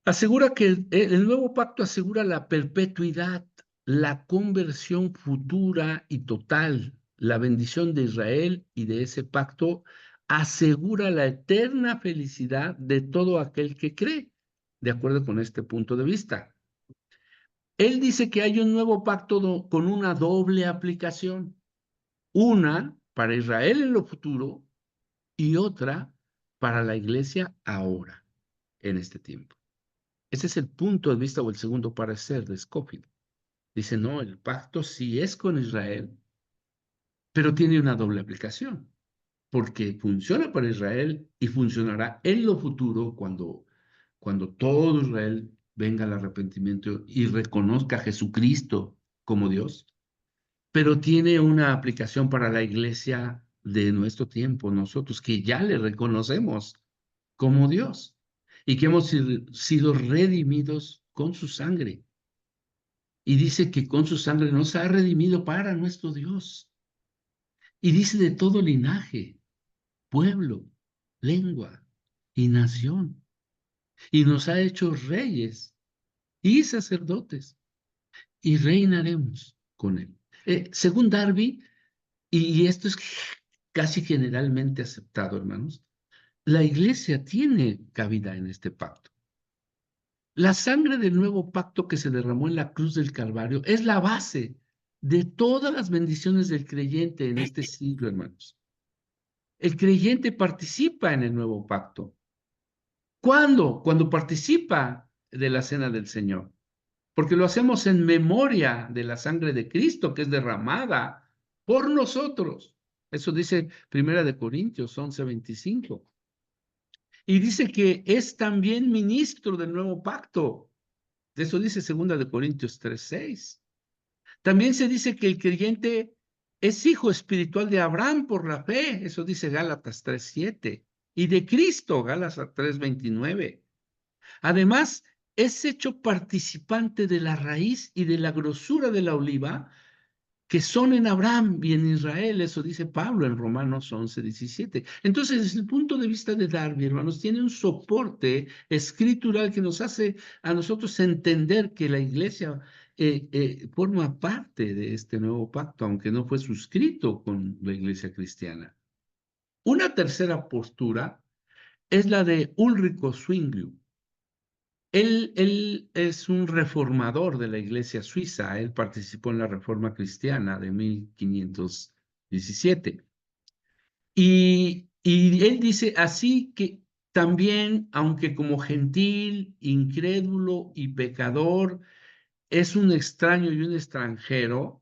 asegura que el nuevo pacto asegura la perpetuidad, la conversión futura y total. La bendición de Israel y de ese pacto asegura la eterna felicidad de todo aquel que cree, de acuerdo con este punto de vista. Él dice que hay un nuevo pacto con una doble aplicación, una para Israel en lo futuro y otra para la iglesia ahora, en este tiempo. Ese es el punto de vista o el segundo parecer de Scofield. Dice, no, el pacto sí es con Israel, pero tiene una doble aplicación, porque funciona para Israel y funcionará en lo futuro cuando todo Israel venga al arrepentimiento y reconozca a Jesucristo como Dios, pero tiene una aplicación para la iglesia de nuestro tiempo, nosotros que ya le reconocemos como Dios y que hemos sido redimidos con su sangre. Y dice que con su sangre nos ha redimido para nuestro Dios. Y dice de todo linaje, pueblo, lengua y nación. Y nos ha hecho reyes y sacerdotes. Y reinaremos con él. Según Darby, y esto es casi generalmente aceptado, hermanos, la iglesia tiene cabida en este pacto. La sangre del nuevo pacto que se derramó en la cruz del Calvario es la base de todas las bendiciones del creyente en este siglo, hermanos. El creyente participa en el nuevo pacto. ¿Cuándo? Cuando participa de la cena del Señor. porque lo hacemos en memoria de la sangre de Cristo que es derramada por nosotros. Eso dice 1 Corintios 11:25. Y dice que es también ministro del nuevo pacto. Eso dice 2 Corintios 3:6. También se dice que el creyente es hijo espiritual de Abraham por la fe. Eso dice Gálatas 3:7. Y de Cristo, Gálatas 3:29. Además, es hecho participante de la raíz y de la grosura de la oliva que son en Abraham y en Israel. Eso dice Pablo en Romanos 11:17. Entonces, desde el punto de vista de Darby, hermanos, tiene un soporte escritural que nos hace a nosotros entender que la iglesia forma parte de este nuevo pacto, aunque no fue suscrito con la iglesia cristiana. Una tercera postura es la de Ulrico Zwingliu. Él es un reformador de la iglesia suiza. Él participó en la Reforma Cristiana de 1517. Y él dice así que también, aunque como gentil, incrédulo y pecador, es un extraño y un extranjero,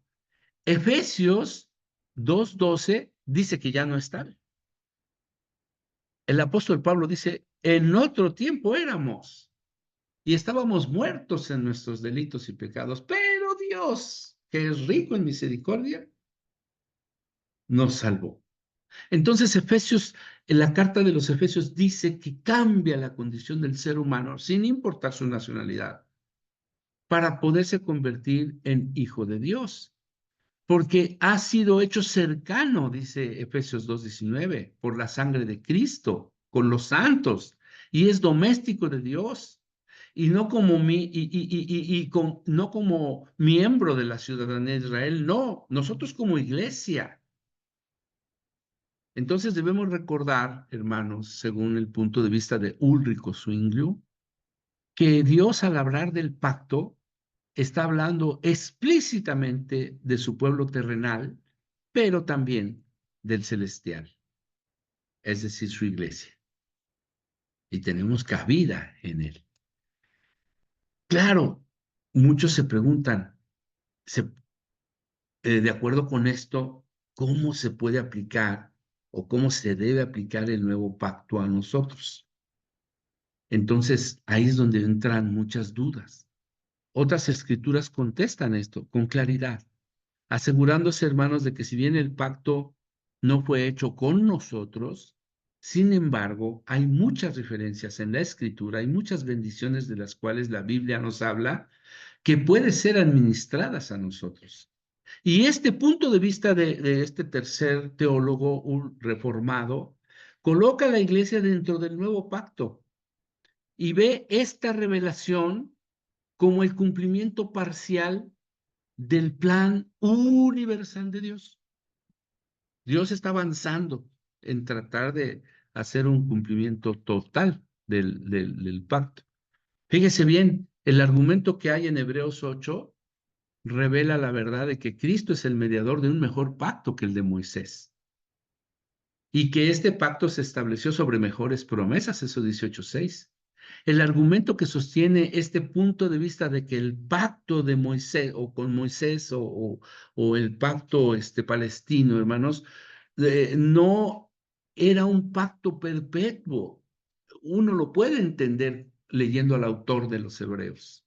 Efesios 2:12 dice que ya no es tal. El apóstol Pablo dice, en otro tiempo éramos. Y estábamos muertos en nuestros delitos y pecados, pero Dios, que es rico en misericordia, nos salvó. Entonces, en la carta de los Efesios dice que cambia la condición del ser humano, sin importar su nacionalidad, para poderse convertir en hijo de Dios, porque ha sido hecho cercano, dice Efesios 2:19, por la sangre de Cristo, con los santos, y es doméstico de Dios. Y no como, no como miembro de la ciudadanía de Israel, no, nosotros como iglesia. Entonces debemos recordar, hermanos, según el punto de vista de Ulrico Zwingliu, que Dios al hablar del pacto está hablando explícitamente de su pueblo terrenal, pero también del celestial, es decir, su iglesia. Y tenemos cabida en él. Claro, muchos se preguntan, de acuerdo con esto, ¿cómo se puede aplicar o cómo se debe aplicar el nuevo pacto a nosotros? Entonces, ahí es donde entran muchas dudas. Otras escrituras contestan esto con claridad, asegurándose, hermanos, de que si bien el pacto no fue hecho con nosotros, sin embargo, hay muchas referencias en la escritura, hay muchas bendiciones de las cuales la Biblia nos habla que pueden ser administradas a nosotros. Y este punto de vista de este tercer teólogo reformado coloca a la iglesia dentro del nuevo pacto y ve esta revelación como el cumplimiento parcial del plan universal de Dios. Dios está avanzando en tratar de hacer un cumplimiento total del pacto. Fíjese bien, el argumento que hay en Hebreos 8 revela la verdad de que Cristo es el mediador de un mejor pacto que el de Moisés. Y que este pacto se estableció sobre mejores promesas, eso 18:6. El argumento que sostiene este punto de vista de que el pacto de Moisés, o con Moisés, o el pacto palestino, hermanos, no era un pacto perpetuo. Uno lo puede entender leyendo al autor de los Hebreos.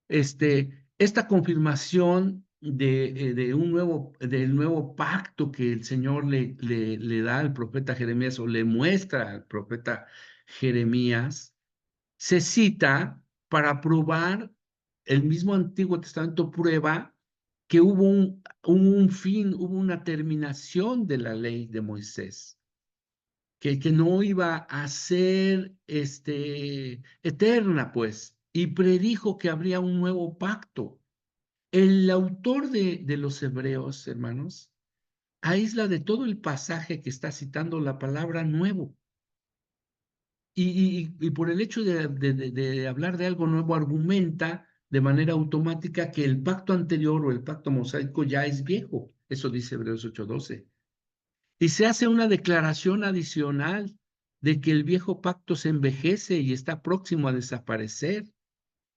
Esta confirmación del nuevo pacto que el Señor le da al profeta Jeremías o le muestra al profeta Jeremías, se cita para probar, el mismo Antiguo Testamento prueba que hubo un fin, hubo una terminación de la ley de Moisés, que no iba a ser eterna, pues, y predijo que habría un nuevo pacto. El autor de los Hebreos, hermanos, aísla de todo el pasaje que está citando la palabra nuevo. Y por el hecho de hablar de algo nuevo, argumenta de manera automática que el pacto anterior o el pacto mosaico ya es viejo. Eso dice Hebreos 8:12. Y se hace una declaración adicional de que el viejo pacto se envejece y está próximo a desaparecer.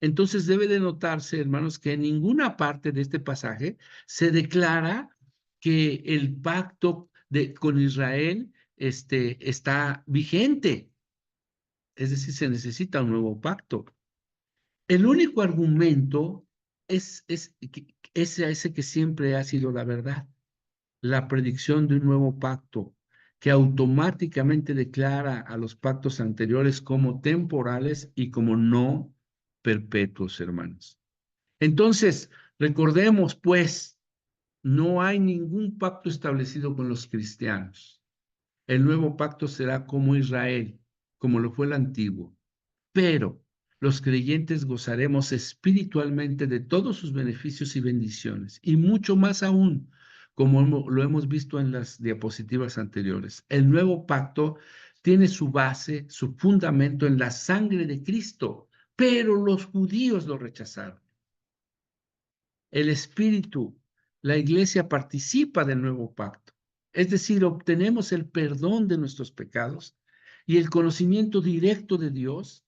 Entonces debe de notarse, hermanos, que en ninguna parte de este pasaje se declara que el pacto con Israel está vigente. Es decir, se necesita un nuevo pacto. El único argumento es ese que siempre ha sido la verdad, la predicción de un nuevo pacto que automáticamente declara a los pactos anteriores como temporales y como no perpetuos, hermanos. Entonces, recordemos, pues, no hay ningún pacto establecido con los cristianos. El nuevo pacto será como Israel, como lo fue el antiguo. Pero los creyentes gozaremos espiritualmente de todos sus beneficios y bendiciones, y mucho más aún, como lo hemos visto en las diapositivas anteriores. El nuevo pacto tiene su base, su fundamento en la sangre de Cristo, pero los judíos lo rechazaron. El Espíritu, la Iglesia participa del nuevo pacto, es decir, obtenemos el perdón de nuestros pecados y el conocimiento directo de Dios.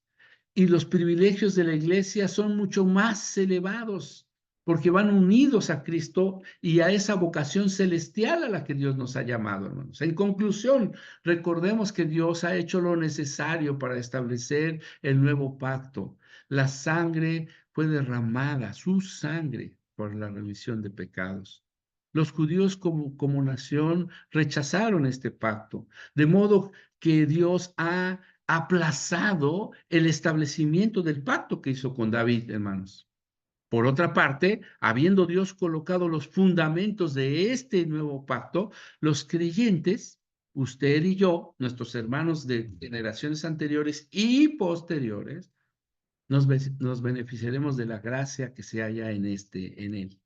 Y los privilegios de la iglesia son mucho más elevados porque van unidos a Cristo y a esa vocación celestial a la que Dios nos ha llamado, hermanos. En conclusión, recordemos que Dios ha hecho lo necesario para establecer el nuevo pacto. La sangre fue derramada, su sangre, por la remisión de pecados. Los judíos como nación rechazaron este pacto, de modo que Dios ha aplazado el establecimiento del pacto que hizo con David, hermanos. Por otra parte, habiendo Dios colocado los fundamentos de este nuevo pacto, los creyentes, usted y yo, nuestros hermanos de generaciones anteriores y posteriores, nos beneficiaremos de la gracia que se halla en él.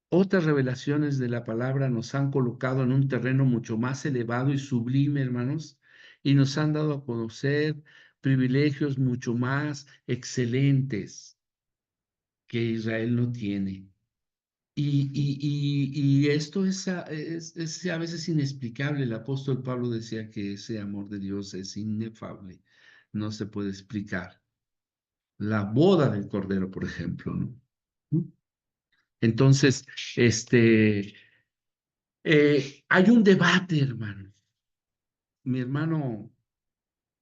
Otras revelaciones de la palabra nos han colocado en un terreno mucho más elevado y sublime, hermanos, y nos han dado a conocer privilegios mucho más excelentes que Israel no tiene. Y esto es a veces inexplicable. El apóstol Pablo decía que ese amor de Dios es inefable, no se puede explicar. La boda del Cordero, por ejemplo, ¿no? Entonces, hay un debate, hermano. Mi hermano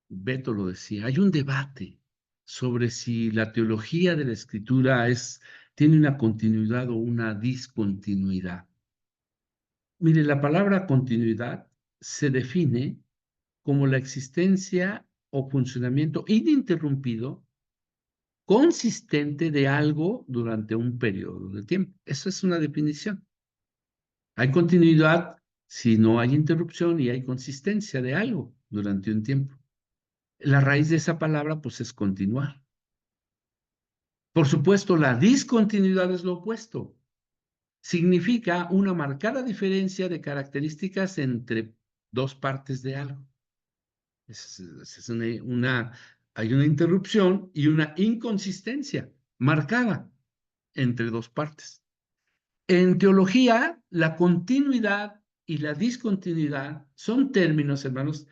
Beto lo decía, hay un debate sobre si la teología de la Escritura tiene una continuidad o una discontinuidad. Mire, la palabra continuidad se define como la existencia o funcionamiento ininterrumpido, consistente de algo durante un periodo de tiempo. Esa es una definición. Hay continuidad si no hay interrupción y hay consistencia de algo durante un tiempo. La raíz de esa palabra, pues, es continuar. Por supuesto, la discontinuidad es lo opuesto. Significa una marcada diferencia de características entre dos partes de algo. Hay una interrupción y una inconsistencia marcada entre dos partes. En teología, la continuidad y la discontinuidad son términos, hermanos,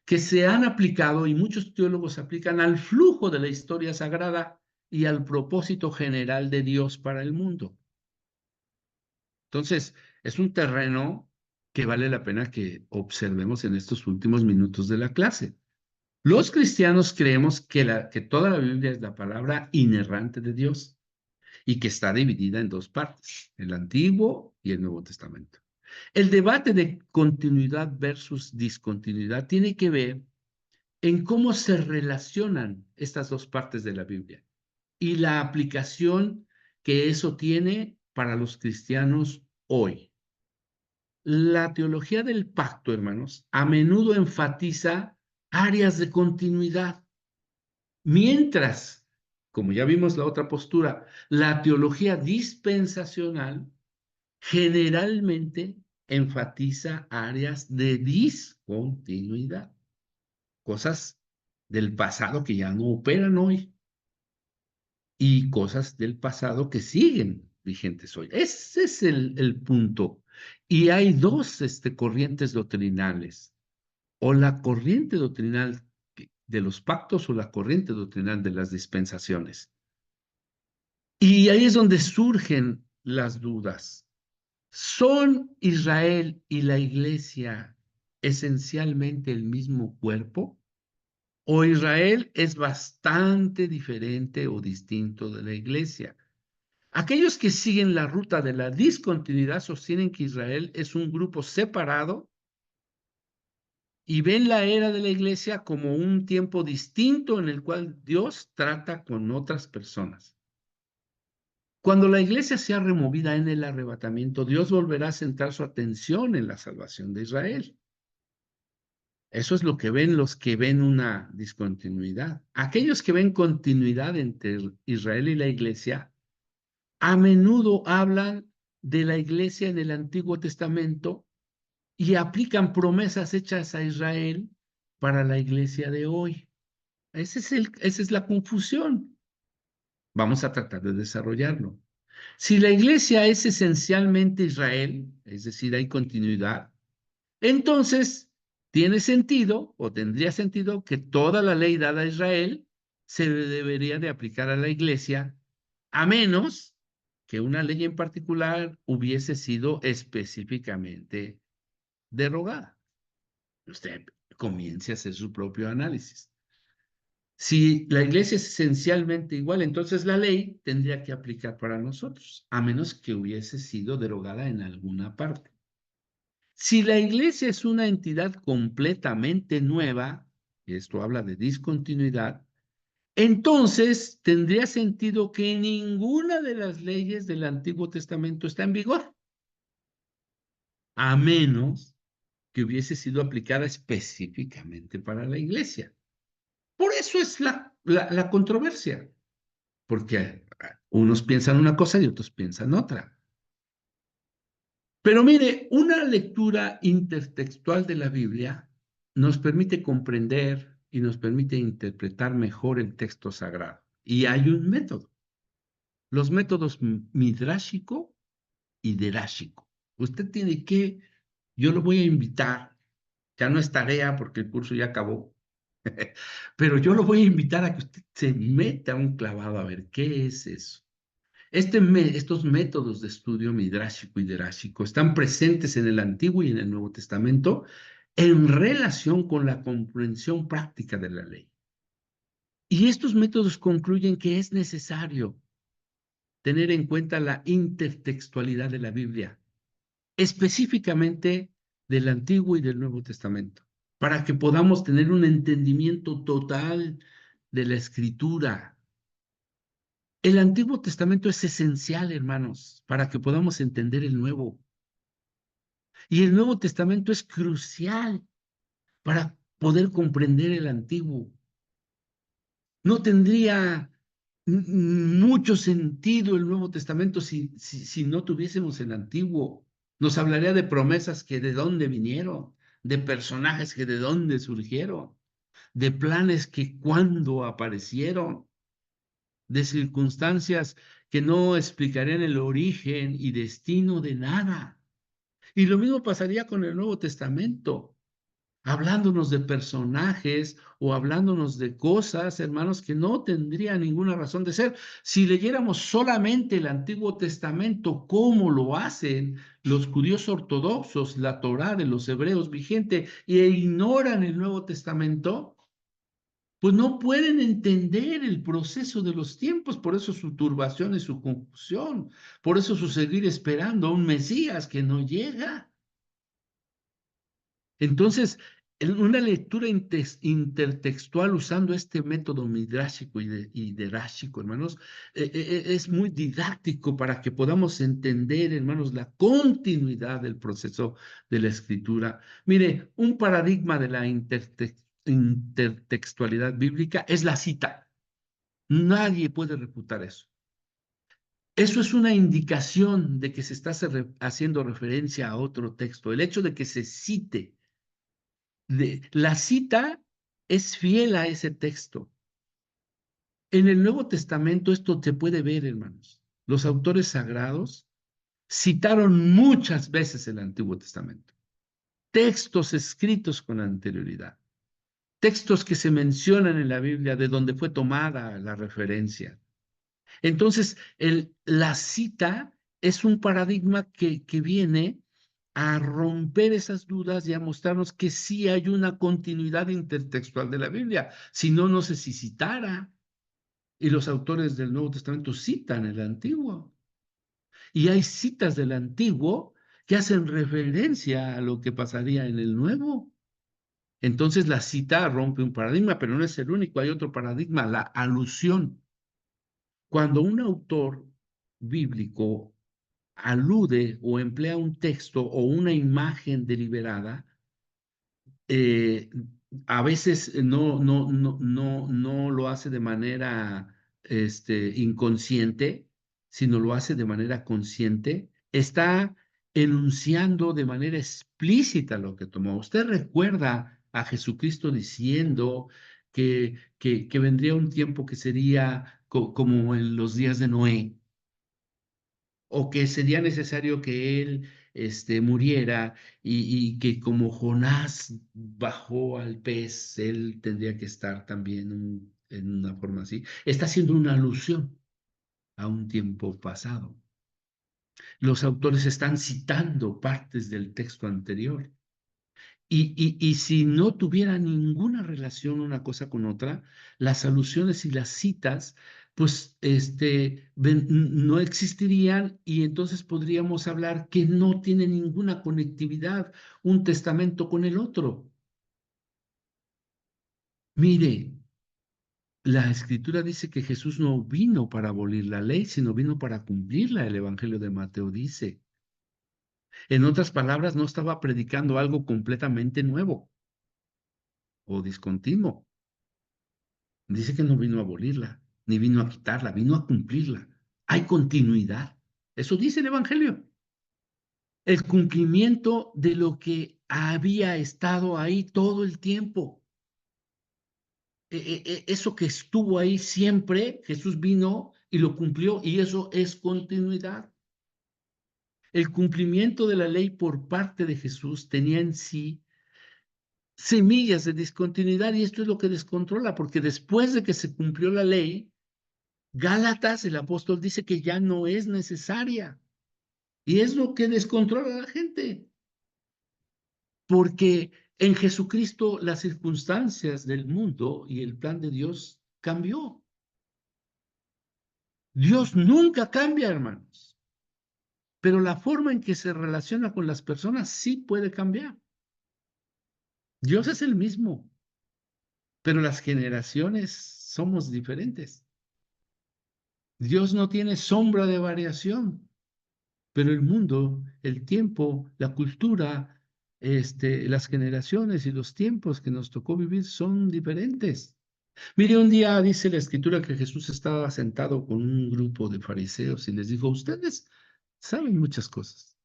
que se han aplicado y muchos teólogos aplican al flujo de la historia sagrada y al propósito general de Dios para el mundo. Entonces, es un terreno que vale la pena que observemos en estos últimos minutos de la clase. Los cristianos creemos que toda la Biblia es la palabra inerrante de Dios y que está dividida en dos partes, el Antiguo y el Nuevo Testamento. El debate de continuidad versus discontinuidad tiene que ver en cómo se relacionan estas dos partes de la Biblia y la aplicación que eso tiene para los cristianos hoy. La teología del pacto, hermanos, a menudo enfatiza áreas de continuidad, mientras, como ya vimos la otra postura, la teología dispensacional generalmente enfatiza áreas de discontinuidad, cosas del pasado que ya no operan hoy y cosas del pasado que siguen vigentes hoy. Ese es el punto. Y hay dos corrientes doctrinales, o la corriente doctrinal de los pactos o la corriente doctrinal de las dispensaciones. Y ahí es donde surgen las dudas. ¿Son Israel y la iglesia esencialmente el mismo cuerpo? ¿O Israel es bastante diferente o distinto de la iglesia? Aquellos que siguen la ruta de la discontinuidad sostienen que Israel es un grupo separado y ven la era de la iglesia como un tiempo distinto en el cual Dios trata con otras personas. Cuando la iglesia sea removida en el arrebatamiento, Dios volverá a centrar su atención en la salvación de Israel. Eso es lo que ven los que ven una discontinuidad. Aquellos que ven continuidad entre Israel y la iglesia, a menudo hablan de la iglesia en el Antiguo Testamento y aplican promesas hechas a Israel para la iglesia de hoy. Esa es la confusión. Vamos a tratar de desarrollarlo. Si la iglesia es esencialmente Israel, es decir, hay continuidad, entonces tiene sentido o tendría sentido que toda la ley dada a Israel se debería de aplicar a la iglesia, a menos que una ley en particular hubiese sido específicamente derogada. Usted comience a hacer su propio análisis. Si la iglesia es esencialmente igual, entonces la ley tendría que aplicar para nosotros, a menos que hubiese sido derogada en alguna parte. Si la iglesia es una entidad completamente nueva, y esto habla de discontinuidad, entonces tendría sentido que ninguna de las leyes del Antiguo Testamento está en vigor, a menos que hubiese sido aplicada específicamente para la iglesia. Por eso es la controversia, porque unos piensan una cosa y otros piensan otra. Pero mire, una lectura intertextual de la Biblia nos permite comprender y nos permite interpretar mejor el texto sagrado. Y hay un método, los métodos midrásico y derásico. Usted tiene que, yo lo voy a invitar, ya no es tarea porque el curso ya acabó, pero yo lo voy a invitar a que usted se meta un clavado a ver qué es eso. Estos métodos de estudio midrásico y derásico están presentes en el Antiguo y en el Nuevo Testamento en relación con la comprensión práctica de la ley. Y estos métodos concluyen que es necesario tener en cuenta la intertextualidad de la Biblia, específicamente del Antiguo y del Nuevo Testamento, para que podamos tener un entendimiento total de la Escritura. El Antiguo Testamento es esencial, hermanos, para que podamos entender el Nuevo. Y el Nuevo Testamento es crucial para poder comprender el Antiguo. No tendría mucho sentido el Nuevo Testamento si no tuviésemos el Antiguo. Nos hablaría de promesas que de dónde vinieron, de personajes que de dónde surgieron, de planes que cuándo aparecieron, de circunstancias que no explicarían el origen y destino de nada. Y lo mismo pasaría con el Nuevo Testamento, hablándonos de personajes o hablándonos de cosas, hermanos, que no tendrían ninguna razón de ser. Si leyéramos solamente el Antiguo Testamento, como lo hacen los judíos ortodoxos, la Torá de los hebreos vigente, e ignoran el Nuevo Testamento, pues no pueden entender el proceso de los tiempos, por eso su turbación y su confusión, por eso su seguir esperando a un Mesías que no llega. Entonces, en una lectura intertextual usando este método midrásico y derásico, hermanos, es muy didáctico para que podamos entender, hermanos, la continuidad del proceso de la escritura. Mire, un paradigma de la intertextualidad bíblica es la cita. Nadie puede refutar eso. Eso es una indicación de que se está haciendo referencia a otro texto. El hecho de que se cite, la cita es fiel a ese texto. En el Nuevo Testamento esto se puede ver, hermanos. Los autores sagrados citaron muchas veces el Antiguo Testamento. Textos escritos con anterioridad. Textos que se mencionan en la Biblia de donde fue tomada la referencia. Entonces, la cita es un paradigma que viene a romper esas dudas y a mostrarnos que sí hay una continuidad intertextual de la Biblia. Si no, no sé si citara. Y los autores del Nuevo Testamento citan el Antiguo. Y hay citas del Antiguo que hacen referencia a lo que pasaría en el Nuevo. Entonces la cita rompe un paradigma, pero no es el único, hay otro paradigma, la alusión. Cuando un autor bíblico alude o emplea un texto o una imagen deliberada, eh, a veces no lo hace de manera inconsciente, sino lo hace de manera consciente, está enunciando de manera explícita lo que tomó. Usted recuerda a Jesucristo diciendo que vendría un tiempo que sería como en los días de Noé, o que sería necesario que él muriera y que como Jonás bajó al pez, él tendría que estar también en una forma así. Está haciendo una alusión a un tiempo pasado. Los autores están citando partes del texto anterior. Y si no tuviera ninguna relación una cosa con otra, las alusiones y las citas, pues no existirían y entonces podríamos hablar que no tiene ninguna conectividad un testamento con el otro. Mire, la Escritura dice que Jesús no vino para abolir la ley, sino vino para cumplirla. El Evangelio de Mateo dice. En otras palabras, no estaba predicando algo completamente nuevo o discontinuo. Dice que no vino a abolirla, ni vino a quitarla, vino a cumplirla. Hay continuidad. Eso dice el Evangelio. El cumplimiento de lo que había estado ahí todo el tiempo. Eso que estuvo ahí siempre, Jesús vino y lo cumplió, y eso es continuidad. El cumplimiento de la ley por parte de Jesús tenía en sí semillas de discontinuidad, y esto es lo que descontrola, porque después de que se cumplió la ley, Gálatas, el apóstol dice que ya no es necesaria. Y es lo que descontrola a la gente. Porque en Jesucristo las circunstancias del mundo y el plan de Dios cambió. Dios nunca cambia, hermanos. Pero la forma en que se relaciona con las personas sí puede cambiar. Dios es el mismo, pero las generaciones somos diferentes. Dios no tiene sombra de variación. Pero el mundo, el tiempo, la cultura, las generaciones y los tiempos que nos tocó vivir son diferentes. Mire, un día dice la Escritura que Jesús estaba sentado con un grupo de fariseos y les dijo: ustedes saben muchas cosas.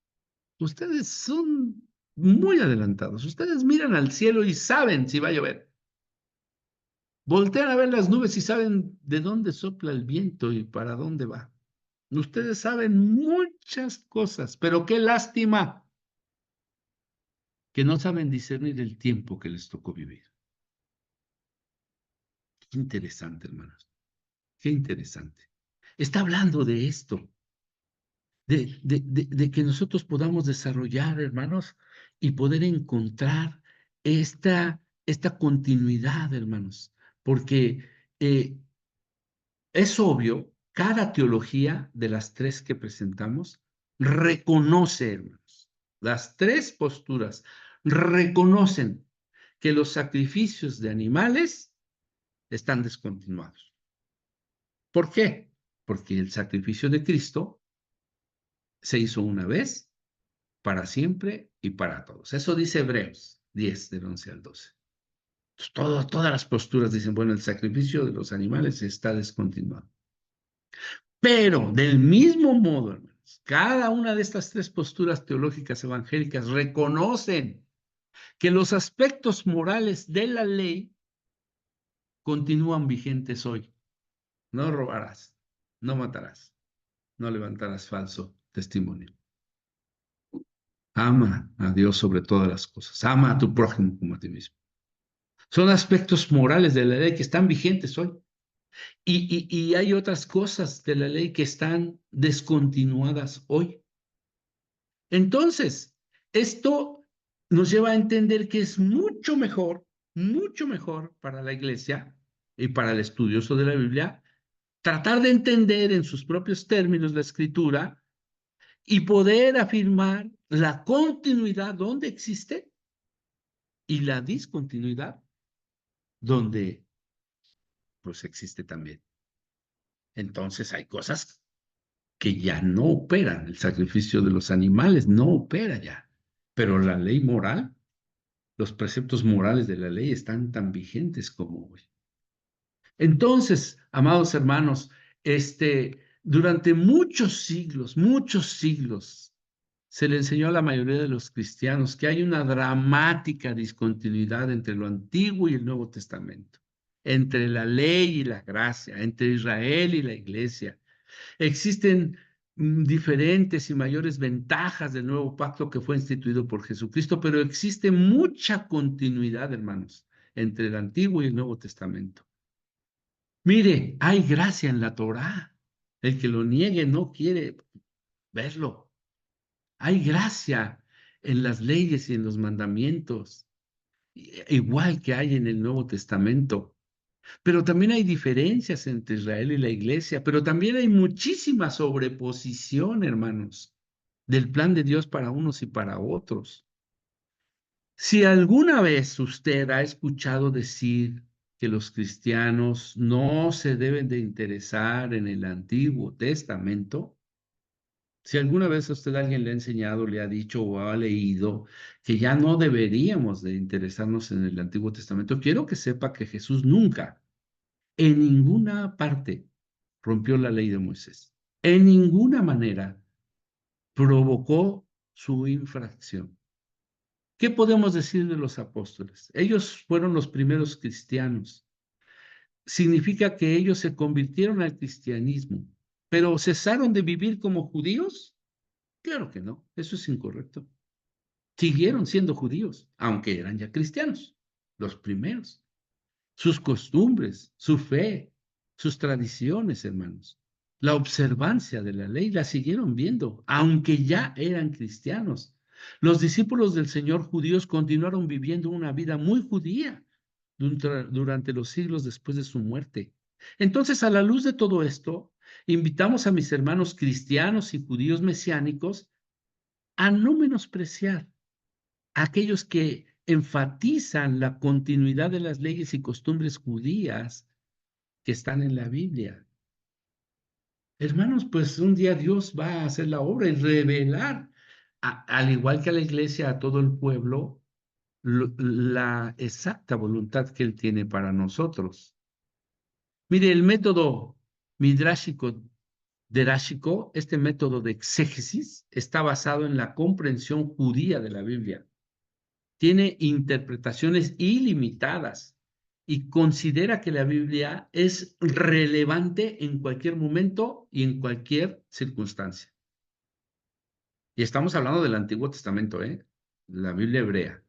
Ustedes son muy adelantados. Ustedes miran al cielo y saben si va a llover. Voltean a ver las nubes y saben de dónde sopla el viento y para dónde va. Ustedes saben muchas cosas, pero qué lástima que no saben discernir el tiempo que les tocó vivir. Qué interesante, hermanos. Qué interesante. Está hablando de esto, de que nosotros podamos desarrollar, hermanos, y poder encontrar esta continuidad, hermanos, porque es obvio, cada teología de las tres que presentamos reconoce, hermanos, las tres posturas reconocen que los sacrificios de animales están descontinuados. ¿Por qué? Porque el sacrificio de Cristo se hizo una vez, para siempre y para todos. Eso dice Hebreos 10, del 11 al 12. Entonces, todas las posturas dicen, bueno, el sacrificio de los animales está descontinuado. Pero del mismo modo, hermanos, cada una de estas tres posturas teológicas evangélicas reconocen que los aspectos morales de la ley continúan vigentes hoy. No robarás, no matarás, no levantarás falso testimonio. Ama a Dios sobre todas las cosas. Ama a tu prójimo como a ti mismo. Son aspectos morales de la ley que están vigentes hoy. Y hay otras cosas de la ley que están descontinuadas hoy. Entonces, esto nos lleva a entender que es mucho mejor para la iglesia y para el estudioso de la Biblia, tratar de entender en sus propios términos la escritura y poder afirmar la continuidad donde existe y la discontinuidad donde pues existe también. Entonces hay cosas que ya no operan, el sacrificio de los animales no opera ya, pero la ley moral, los preceptos morales de la ley están tan vigentes como hoy. Entonces, amados hermanos, durante muchos siglos, se le enseñó a la mayoría de los cristianos que hay una dramática discontinuidad entre lo Antiguo y el Nuevo Testamento, entre la ley y la gracia, entre Israel y la iglesia. Existen diferentes y mayores ventajas del nuevo pacto que fue instituido por Jesucristo, pero existe mucha continuidad, hermanos, entre el Antiguo y el Nuevo Testamento. Mire, hay gracia en la Torá. El que lo niegue no quiere verlo. Hay gracia en las leyes y en los mandamientos, igual que hay en el Nuevo Testamento. Pero también hay diferencias entre Israel y la iglesia, pero también hay muchísima sobreposición, hermanos, del plan de Dios para unos y para otros. Si alguna vez usted ha escuchado decir que los cristianos no se deben de interesar en el Antiguo Testamento, si alguna vez a usted alguien le ha enseñado, le ha dicho o ha leído que ya no deberíamos de interesarnos en el Antiguo Testamento, quiero que sepa que Jesús nunca, en ninguna parte, rompió la ley de Moisés. En ninguna manera provocó su infracción. ¿Qué podemos decir de los apóstoles? Ellos fueron los primeros cristianos. ¿Significa que ellos se convirtieron al cristianismo, pero cesaron de vivir como judíos? Claro que no, eso es incorrecto. Siguieron siendo judíos, aunque eran ya cristianos, los primeros. Sus costumbres, su fe, sus tradiciones, hermanos, la observancia de la ley la siguieron viendo, aunque ya eran cristianos. Los discípulos del Señor judíos continuaron viviendo una vida muy judía durante los siglos después de su muerte. Entonces, a la luz de todo esto, invitamos a mis hermanos cristianos y judíos mesiánicos a no menospreciar a aquellos que enfatizan la continuidad de las leyes y costumbres judías que están en la Biblia. Hermanos, pues un día Dios va a hacer la obra y revelar, al igual que a la iglesia, a todo el pueblo, la exacta voluntad que Él tiene para nosotros. Mire, el método midrashico, deráshico, este método de exégesis, está basado en la comprensión judía de la Biblia. Tiene interpretaciones ilimitadas y considera que la Biblia es relevante en cualquier momento y en cualquier circunstancia. Y estamos hablando del Antiguo Testamento, la Biblia hebrea.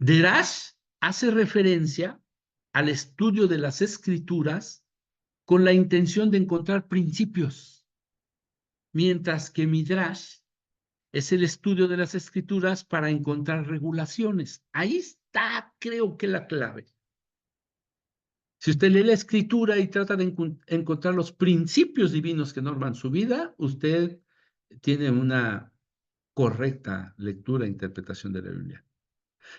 Derash hace referencia al estudio de las Escrituras con la intención de encontrar principios, mientras que Midrash es el estudio de las Escrituras para encontrar regulaciones. Ahí está, creo que la clave. Si usted lee la Escritura y trata de encontrar los principios divinos que norman su vida, usted tiene una correcta lectura e interpretación de la Biblia.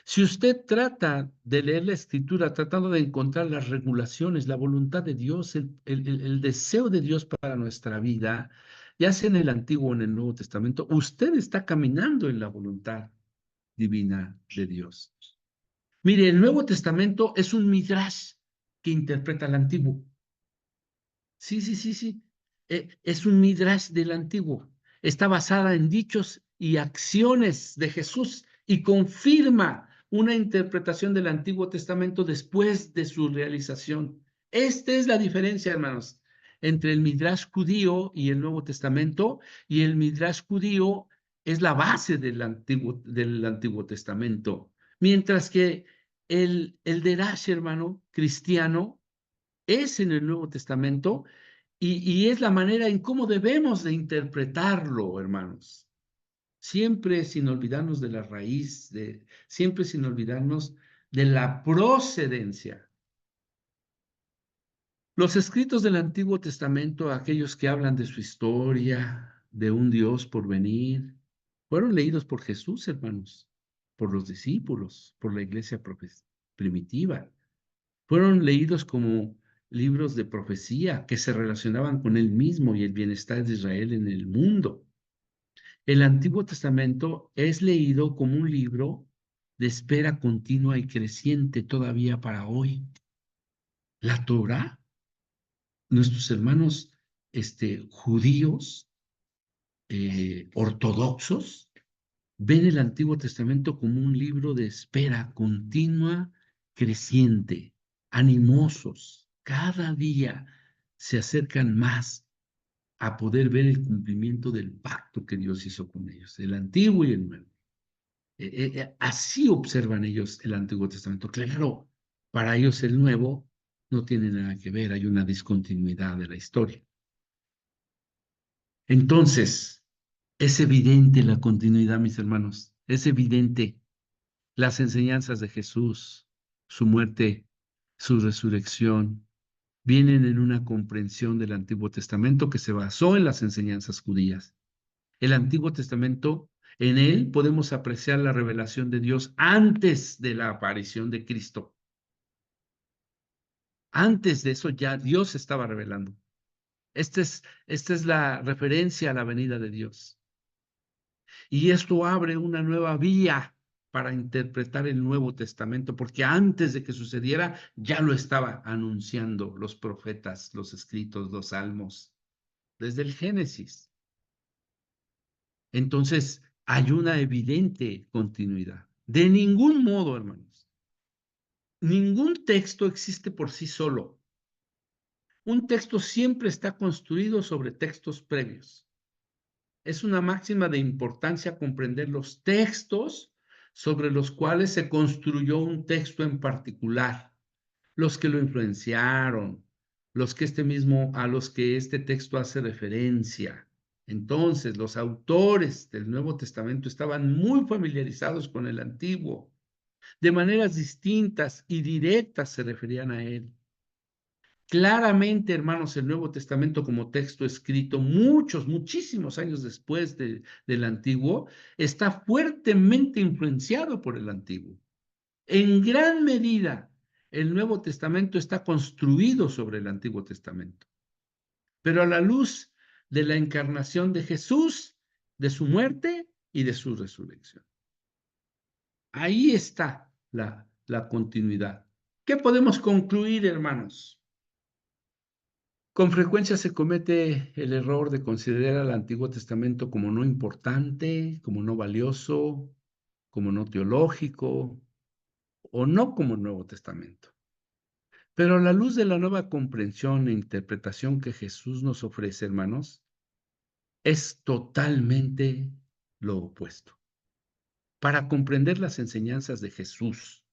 Si usted trata de leer la Escritura tratando de encontrar las regulaciones, la voluntad de Dios, el deseo de Dios para nuestra vida, ya sea en el Antiguo o en el Nuevo Testamento, usted está caminando en la voluntad divina de Dios. Mire, el Nuevo Testamento es un midrash que interpreta el Antiguo. Sí. Es un midrash del Antiguo. Está basada en dichos y acciones de Jesús y confirma una interpretación del Antiguo Testamento después de su realización. Esta es la diferencia, hermanos, entre el midrash judío y el Nuevo Testamento, y el midrash judío es la base del Antiguo Testamento, mientras que el derash, hermano, cristiano, es en el Nuevo Testamento y es la manera en cómo debemos de interpretarlo, hermanos. Siempre sin olvidarnos de la raíz, siempre sin olvidarnos de la procedencia. Los escritos del Antiguo Testamento, aquellos que hablan de su historia, de un Dios por venir, fueron leídos por Jesús, hermanos, por los discípulos, por la iglesia primitiva. Fueron leídos como libros de profecía que se relacionaban con él mismo y el bienestar de Israel en el mundo. El Antiguo Testamento es leído como un libro de espera continua y creciente todavía para hoy. La Torá, nuestros hermanos judíos ortodoxos ven el Antiguo Testamento como un libro de espera continua, creciente, animosos. Cada día se acercan más a poder ver el cumplimiento del pacto que Dios hizo con ellos, el Antiguo y el Nuevo. Así observan ellos el Antiguo Testamento. Claro, para ellos el Nuevo no tiene nada que ver, hay una discontinuidad de la historia. Entonces, es evidente la continuidad, mis hermanos, es evidente las enseñanzas de Jesús, su muerte, su resurrección, vienen en una comprensión del Antiguo Testamento que se basó en las enseñanzas judías. El Antiguo Testamento, en él podemos apreciar la revelación de Dios antes de la aparición de Cristo. Antes de eso ya Dios estaba revelando. Esta es la referencia a la venida de Dios. Y esto abre una nueva vía para interpretar el Nuevo Testamento, porque antes de que sucediera ya lo estaba anunciando los profetas, los escritos, los salmos, desde el Génesis. Entonces, hay una evidente continuidad. De ningún modo, hermanos, ningún texto existe por sí solo. Un texto siempre está construido sobre textos previos. Es una máxima de importancia comprender los textos sobre los cuales se construyó un texto en particular, los que lo influenciaron, a los que este texto hace referencia. Entonces, los autores del Nuevo Testamento estaban muy familiarizados con el Antiguo. De maneras distintas y directas se referían a él. Claramente, hermanos, el Nuevo Testamento como texto escrito muchísimos años después del Antiguo, está fuertemente influenciado por el Antiguo. En gran medida, el Nuevo Testamento está construido sobre el Antiguo Testamento. Pero a la luz de la encarnación de Jesús, de su muerte y de su resurrección. Ahí está la continuidad. ¿Qué podemos concluir, hermanos? Con frecuencia se comete el error de considerar al Antiguo Testamento como no importante, como no valioso, como no teológico o no como el Nuevo Testamento. Pero a la luz de la nueva comprensión e interpretación que Jesús nos ofrece, hermanos, es totalmente lo opuesto. Para comprender las enseñanzas de Jesús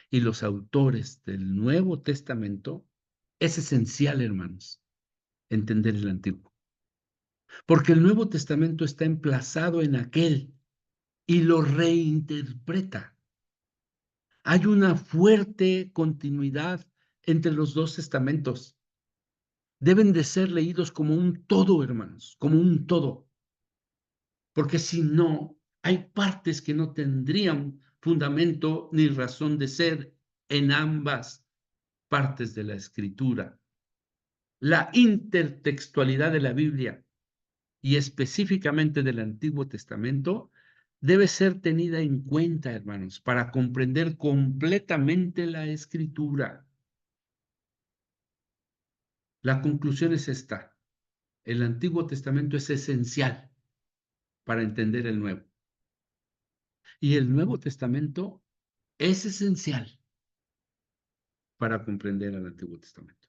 y los autores del Nuevo Testamento, es esencial, hermanos, entender el Antiguo. Porque el Nuevo Testamento está emplazado en aquel y lo reinterpreta. Hay una fuerte continuidad entre los dos testamentos. Deben de ser leídos como un todo, hermanos, como un todo. Porque si no, hay partes que no tendrían fundamento ni razón de ser en ambas partes de la Escritura. La intertextualidad de la Biblia y específicamente del Antiguo Testamento debe ser tenida en cuenta, hermanos, para comprender completamente la Escritura. La conclusión es esta: el Antiguo Testamento es esencial para entender el Nuevo. Y el Nuevo Testamento es esencial para comprender el Antiguo Testamento.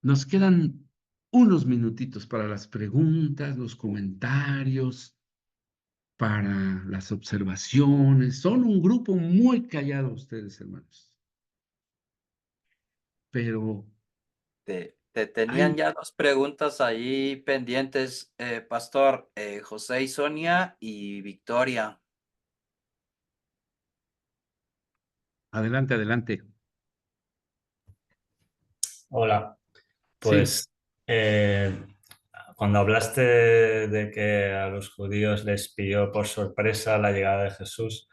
Nos quedan unos minutitos para las preguntas, los comentarios. para las observaciones. Son un grupo muy callado ustedes, hermanos. Pero
Te tenían ya dos preguntas ahí pendientes, Pastor, José y Sonia y Victoria.
adelante, adelante.
Hola,
Sí.
pues cuando hablaste de que a los judíos les pilló por sorpresa la llegada de Jesús,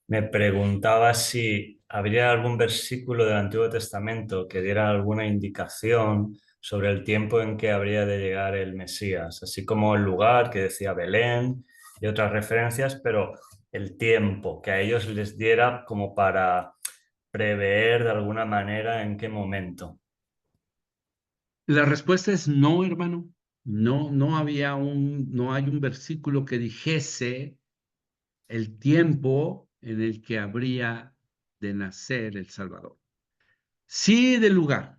me preguntaba si habría algún versículo del Antiguo Testamento que diera alguna indicación sobre el tiempo en que habría de llegar el Mesías, así como el lugar que decía Belén y otras referencias, pero el tiempo que a ellos les diera como para prever de alguna manera en qué momento.
La respuesta es no, hermano. No, no hay un versículo que dijese el tiempo en el que habría de nacer el Salvador. Sí del lugar,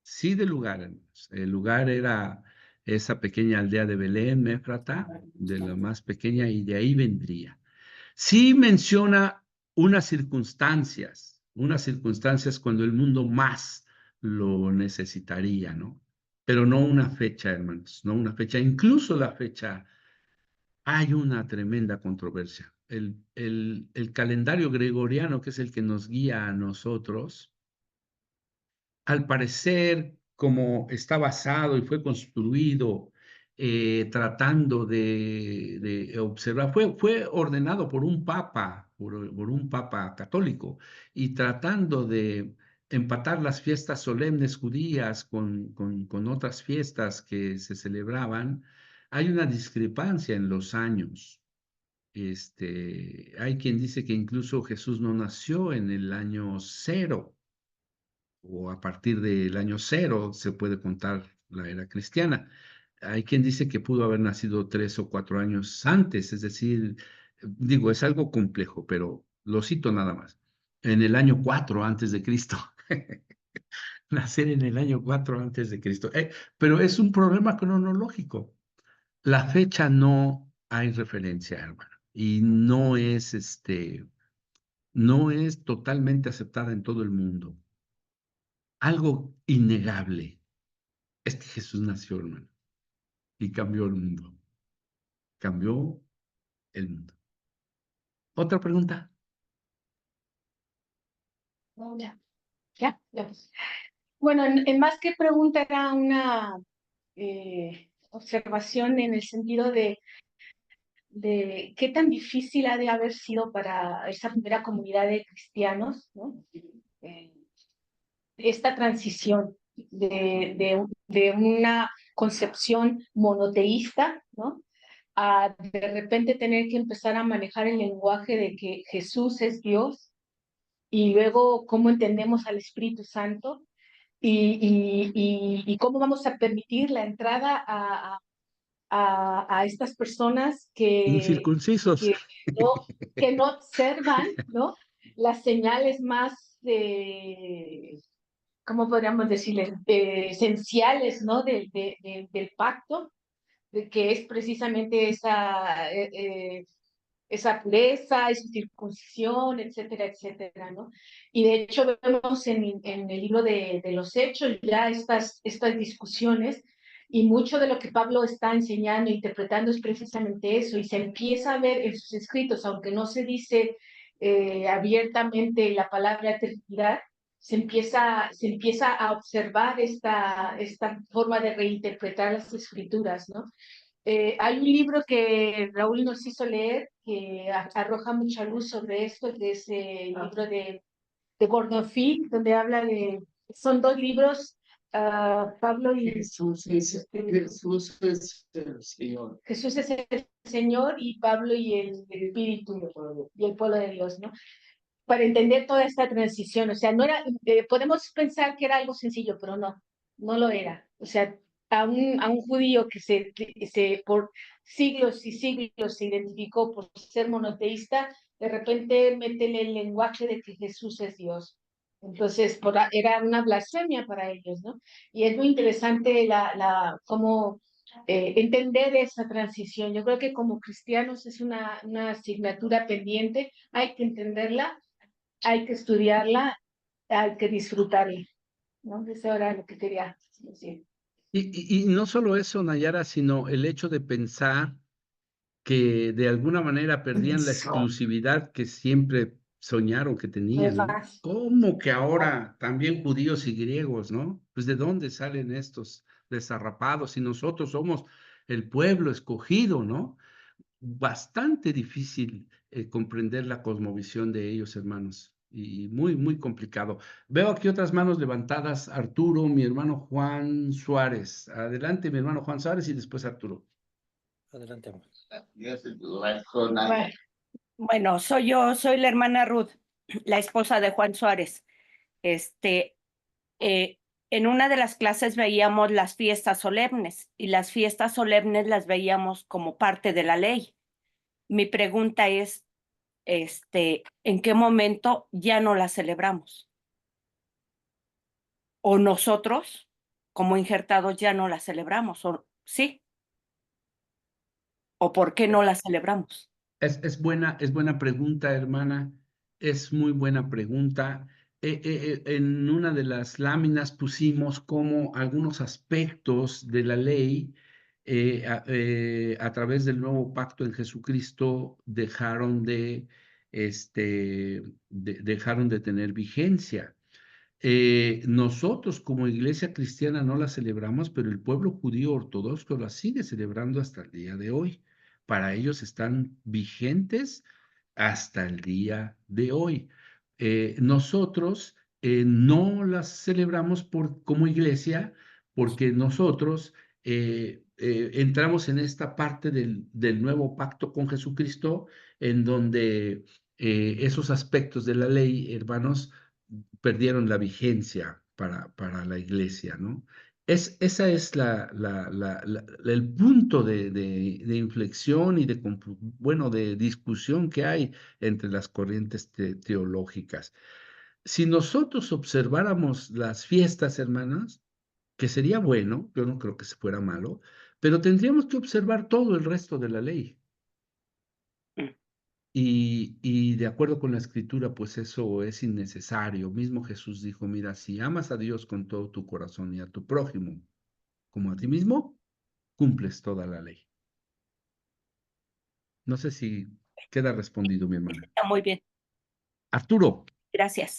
hermanos. El lugar era esa pequeña aldea de Belén, Éfrata, de la más pequeña, y de ahí vendría. Sí menciona unas circunstancias cuando el mundo más lo necesitaría, ¿no? Pero no una fecha, hermanos, no una fecha. Incluso la fecha, hay una tremenda controversia. El calendario gregoriano, que es el que nos guía a nosotros, al parecer, como está basado y fue construido tratando de observar, fue ordenado por un papa, por un papa católico, y tratando de empatar las fiestas solemnes judías con otras fiestas que se celebraban, hay una discrepancia en los años. Hay quien dice que incluso Jesús no nació en el año 0, o a partir del año 0 se puede contar la era cristiana. Hay quien dice que pudo haber nacido 3 o 4 años antes, es decir, digo, es algo complejo, pero lo cito nada más. En el año 4 antes de Cristo. Nacer en el año 4 antes de Cristo. Pero es un problema cronológico. La fecha no hay referencia, hermano, y no es totalmente aceptada en todo el mundo. Algo innegable es que Jesús nació, hermano, y cambió el mundo. Cambió el mundo. ¿Otra pregunta?
No, ya. Ya. Bueno, en más que pregunta era una observación en el sentido de qué tan difícil ha de haber sido para esa primera comunidad de cristianos, ¿no? Esta transición de una concepción monoteísta, ¿no? A de repente tener que empezar a manejar el lenguaje de que Jesús es Dios, y luego cómo entendemos al Espíritu Santo, y cómo vamos a permitir la entrada a estas personas
Incircuncisos.
que no observan, ¿no? Las señales más, ¿cómo podríamos decirles? Esenciales, ¿no? Del pacto, de que es precisamente esa pureza, esa circuncisión, etcétera, etcétera, ¿no? Y de hecho vemos en el libro de los Hechos ya estas discusiones, y mucho de lo que Pablo está enseñando e interpretando es precisamente eso, y se empieza a ver en sus escritos, aunque no se dice abiertamente la palabra Trinidad, se empieza a observar esta forma de reinterpretar las escrituras, ¿no? Hay un libro que Raúl nos hizo leer que arroja mucha luz sobre esto, que es el libro de Gordon Fee, donde habla de, son dos libros, Pablo y
Jesús es el Señor.
Jesús es el Señor, y Pablo y el Espíritu y el pueblo de Dios, ¿no? Para entender toda esta transición, o sea, no era, podemos pensar que era algo sencillo, pero no lo era. O sea, a un judío que por siglos y siglos se identificó por ser monoteísta, de repente métele el lenguaje de que Jesús es Dios. Entonces, era una blasfemia para ellos, ¿no? Y es muy interesante cómo entender esa transición. Yo creo que como cristianos es una asignatura pendiente, hay que entenderla, hay que estudiarla, hay que disfrutarla, ¿no? Eso era lo que quería decir.
Y no solo eso, Nayara, sino el hecho de pensar que de alguna manera perdían la exclusividad que siempre soñaron que tenían, ¿no? ¿Cómo que ahora también judíos y griegos, ¿no? Pues ¿de dónde salen estos desarrapados? Si nosotros somos el pueblo escogido, ¿no? Bastante difícil comprender la cosmovisión de ellos, hermanos, y muy, muy complicado. Veo aquí otras manos levantadas, Arturo, mi hermano Juan Suárez. Adelante, mi hermano Juan Suárez, y después Arturo.
Adelante.
Bueno, soy la hermana Ruth, la esposa de Juan Suárez. En una de las clases veíamos las fiestas solemnes y las fiestas solemnes las veíamos como parte de la ley. Mi pregunta es, ¿en qué momento ya no las celebramos? ¿O nosotros, como injertados, ya no las celebramos? ¿O sí? ¿O por qué no las celebramos?
Es buena pregunta, hermana. Es muy buena pregunta. En una de las láminas pusimos como algunos aspectos de la ley a través del nuevo pacto en Jesucristo dejaron de tener vigencia. Nosotros como iglesia cristiana no la celebramos, pero el pueblo judío ortodoxo la sigue celebrando hasta el día de hoy. Para ellos están vigentes hasta el día de hoy. Nosotros no las celebramos como iglesia porque nosotros entramos en esta parte del nuevo pacto con Jesucristo, en donde esos aspectos de la ley, hermanos, perdieron la vigencia para la iglesia, ¿no? Esa es el punto de inflexión y de discusión que hay entre las corrientes teológicas. Si nosotros observáramos las fiestas, hermanas, que sería bueno, yo no creo que se fuera malo, pero tendríamos que observar todo el resto de la ley. Y de acuerdo con la escritura, pues eso es innecesario. Mismo Jesús dijo, mira, si amas a Dios con todo tu corazón y a tu prójimo como a ti mismo, cumples toda la ley. No sé si queda respondido, mi hermana.
Está muy bien.
Arturo.
Gracias.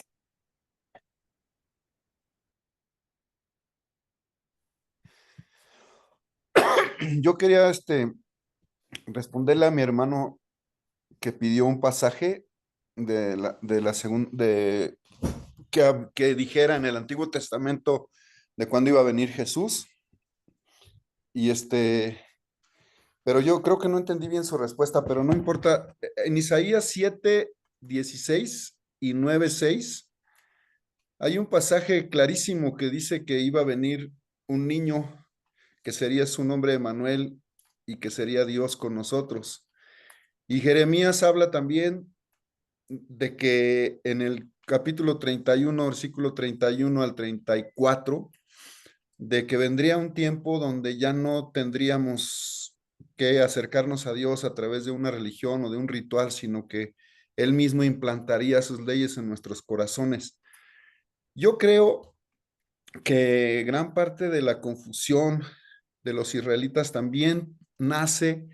Yo quería responderle a mi hermano que pidió un pasaje que dijera en el Antiguo Testamento de cuándo iba a venir Jesús. Y pero yo creo que no entendí bien su respuesta, pero no importa. En Isaías 7:16 y 9:6 hay un pasaje clarísimo que dice que iba a venir un niño que sería su nombre Emmanuel y que sería Dios con nosotros. Y Jeremías habla también de que en el capítulo 31, versículo 31 al 34, de que vendría un tiempo donde ya no tendríamos que acercarnos a Dios a través de una religión o de un ritual, sino que Él mismo implantaría sus leyes en nuestros corazones. Yo creo que gran parte de la confusión de los israelitas también nace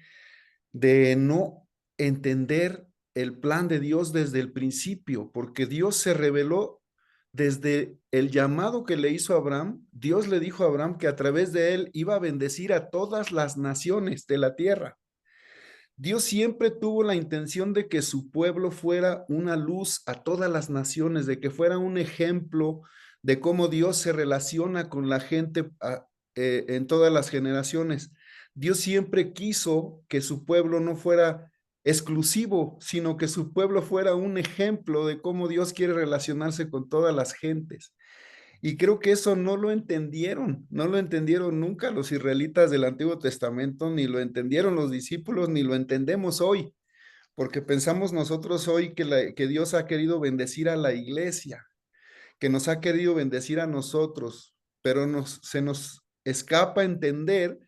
de no entender el plan de Dios desde el principio, porque Dios se reveló desde el llamado que le hizo a Abraham. Dios le dijo a Abraham que a través de él iba a bendecir a todas las naciones de la tierra. Dios siempre tuvo la intención de que su pueblo fuera una luz a todas las naciones, de que fuera un ejemplo de cómo Dios se relaciona con la gente en todas las generaciones. Dios siempre quiso que su pueblo no fuera exclusivo, sino que su pueblo fuera un ejemplo de cómo Dios quiere relacionarse con todas las gentes. Y creo que eso no lo entendieron nunca los israelitas del Antiguo Testamento, ni lo entendieron los discípulos, ni lo entendemos hoy, porque pensamos nosotros hoy que Dios ha querido bendecir a la iglesia, que nos ha querido bendecir a nosotros, pero se nos escapa entender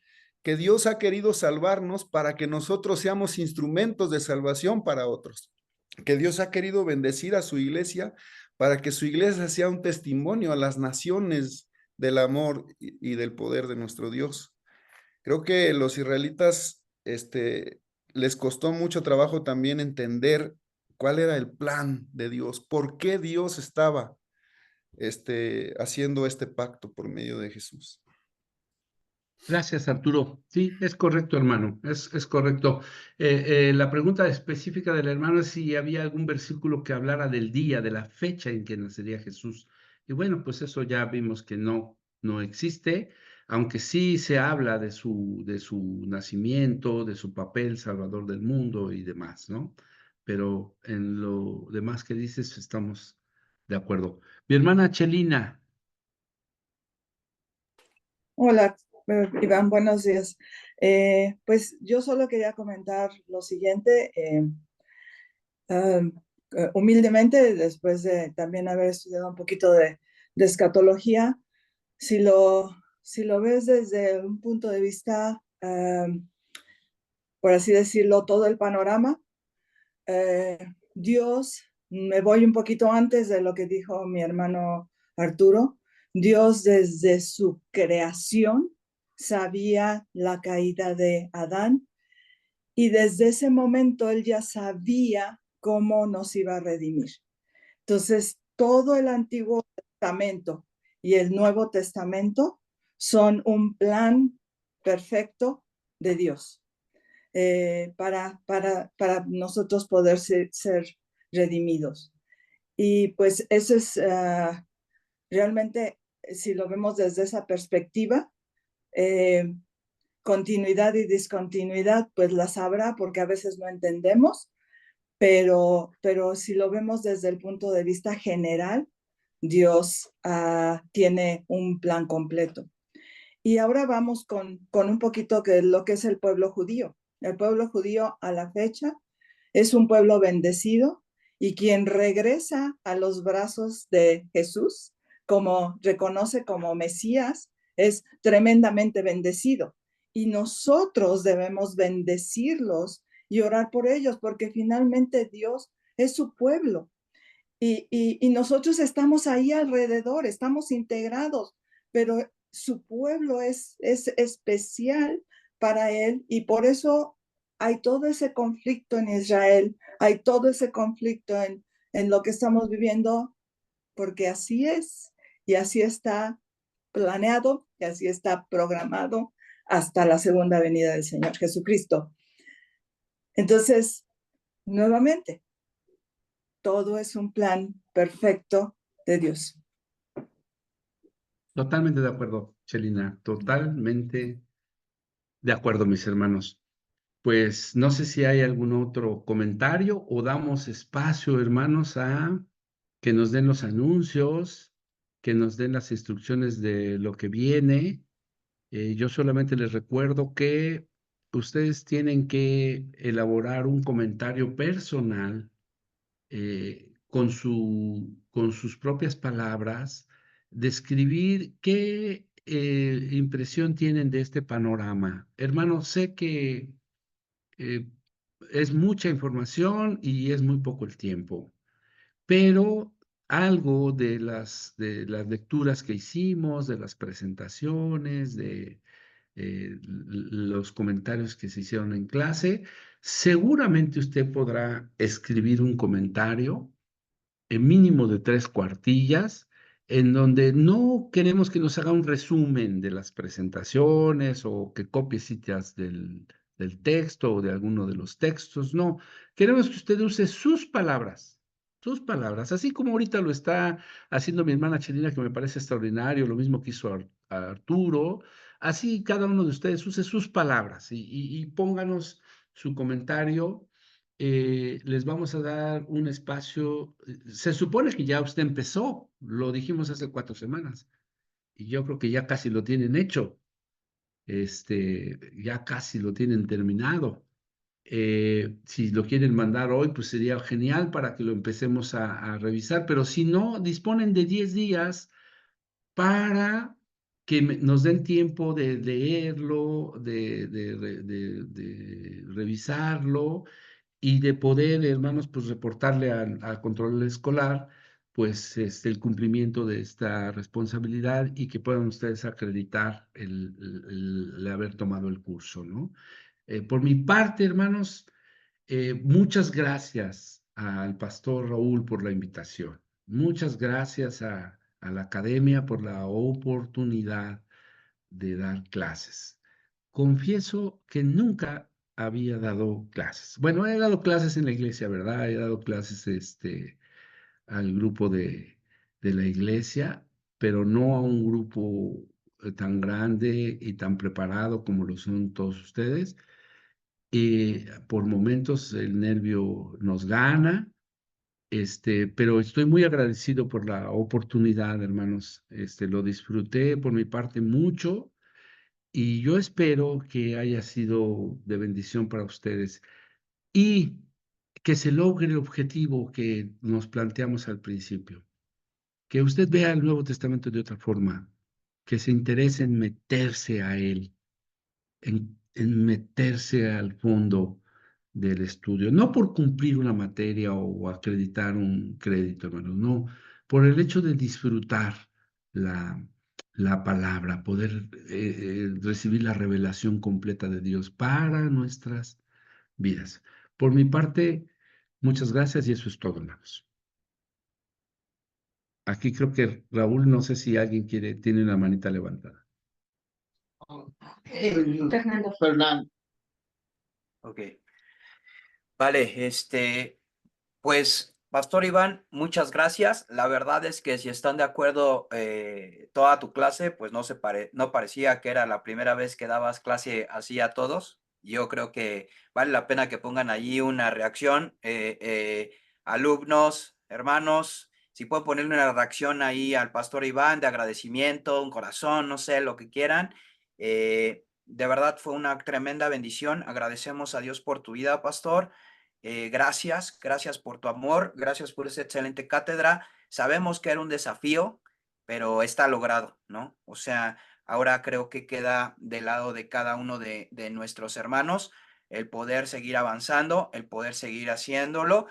que Dios ha querido salvarnos para que nosotros seamos instrumentos de salvación para otros, que Dios ha querido bendecir a su iglesia para que su iglesia sea un testimonio a las naciones del amor y del poder de nuestro Dios. Creo que los israelitas les costó mucho trabajo también entender cuál era el plan de Dios, por qué Dios estaba haciendo este pacto por medio de Jesús.
Gracias, Arturo. Sí, es correcto, hermano, es correcto. La pregunta específica del hermano es si había algún versículo que hablara del día, de la fecha en que nacería Jesús. Y bueno, pues eso ya vimos que no existe, aunque sí se habla de su nacimiento, de su papel salvador del mundo y demás, ¿no? Pero en lo demás que dices estamos de acuerdo. Mi hermana Chelina.
Hola, Iván, buenos días. Pues yo solo quería comentar lo siguiente. Humildemente, después de también haber estudiado un poquito de escatología, si lo ves desde un punto de vista, por así decirlo, todo el panorama, Dios, me voy un poquito antes de lo que dijo mi hermano Arturo, Dios desde su creación sabía la caída de Adán y desde ese momento él ya sabía cómo nos iba a redimir. Entonces, todo el Antiguo Testamento y el Nuevo Testamento son un plan perfecto de Dios para nosotros poder ser redimidos. Y pues eso es realmente, si lo vemos desde esa perspectiva, continuidad y discontinuidad, pues las habrá porque a veces no entendemos, pero si lo vemos desde el punto de vista general, Dios tiene un plan completo. Y ahora vamos con un poquito de lo que es el pueblo judío. El pueblo judío a la fecha es un pueblo bendecido y quien regresa a los brazos de Jesús, como reconoce como Mesías, es tremendamente bendecido. Y nosotros debemos bendecirlos y orar por ellos, porque finalmente Dios es su pueblo. Y nosotros estamos ahí alrededor, estamos integrados, pero su pueblo es especial para él y por eso hay todo ese conflicto en Israel, hay todo ese conflicto en lo que estamos viviendo, porque así es y así está planeado y así está programado hasta la segunda venida del Señor Jesucristo. Entonces, nuevamente, todo es un plan perfecto de Dios.
Totalmente de acuerdo, Chelina, totalmente de acuerdo, mis hermanos. Pues no sé si hay algún otro comentario o damos espacio, hermanos, a que nos den los anuncios, que nos den las instrucciones de lo que viene. Yo solamente les recuerdo que ustedes tienen que elaborar un comentario personal con sus propias palabras, describir qué impresión tienen de este panorama. Hermanos, sé que es mucha información y es muy poco el tiempo, pero algo de las lecturas que hicimos, de las presentaciones, de los comentarios que se hicieron en clase, seguramente usted podrá escribir un comentario en mínimo de 3 cuartillas, en donde no queremos que nos haga un resumen de las presentaciones o que copie citas del texto o de alguno de los textos, no. Queremos que usted use sus palabras, así como ahorita lo está haciendo mi hermana Chelina, que me parece extraordinario, lo mismo que hizo Arturo, así cada uno de ustedes use sus palabras y pónganos su comentario. Les vamos a dar un espacio. Se supone que ya usted empezó, lo dijimos hace 4 semanas, y yo creo que ya casi lo tienen hecho, ya casi lo tienen terminado. Si lo quieren mandar hoy, pues sería genial para que lo empecemos a revisar, pero si no, disponen de 10 días para que nos den tiempo de leerlo, de revisarlo y de poder, hermanos, pues reportarle al control escolar, pues el cumplimiento de esta responsabilidad y que puedan ustedes acreditar el haber tomado el curso, ¿no? Por mi parte, hermanos, muchas gracias al pastor Raúl por la invitación. Muchas gracias a la academia por la oportunidad de dar clases. Confieso que nunca había dado clases. Bueno, he dado clases en la iglesia, ¿verdad? He dado clases al grupo de la iglesia, pero no a un grupo tan grande y tan preparado como lo son todos ustedes. Por momentos el nervio nos gana, pero estoy muy agradecido por la oportunidad, hermanos. Lo disfruté por mi parte mucho y yo espero que haya sido de bendición para ustedes y que se logre el objetivo que nos planteamos al principio. Que usted vea el Nuevo Testamento de otra forma, que se interese en meterse a él, en meterse al fondo del estudio, no por cumplir una materia o acreditar un crédito, hermano, no, por el hecho de disfrutar la palabra, poder recibir la revelación completa de Dios para nuestras vidas. Por mi parte, muchas gracias y eso es todo, hermanos. Aquí creo que Raúl, no sé si alguien tiene una manita levantada.
Fernando.
Ok. Vale, pues, Pastor Iván, muchas gracias. La verdad es que si están de acuerdo toda tu clase, pues no parecía que era la primera vez que dabas clase así a todos. Yo creo que vale la pena que pongan allí una reacción. Alumnos, hermanos, si pueden ponerle una reacción ahí al Pastor Iván de agradecimiento, un corazón, no sé, lo que quieran. De verdad fue una tremenda bendición. Agradecemos a Dios por tu vida, Pastor. Gracias por tu amor, gracias por esa excelente cátedra. Sabemos que era un desafío, pero está logrado, ¿no? O sea, ahora creo que queda del lado de cada uno de nuestros hermanos el poder seguir avanzando, el poder seguir haciéndolo.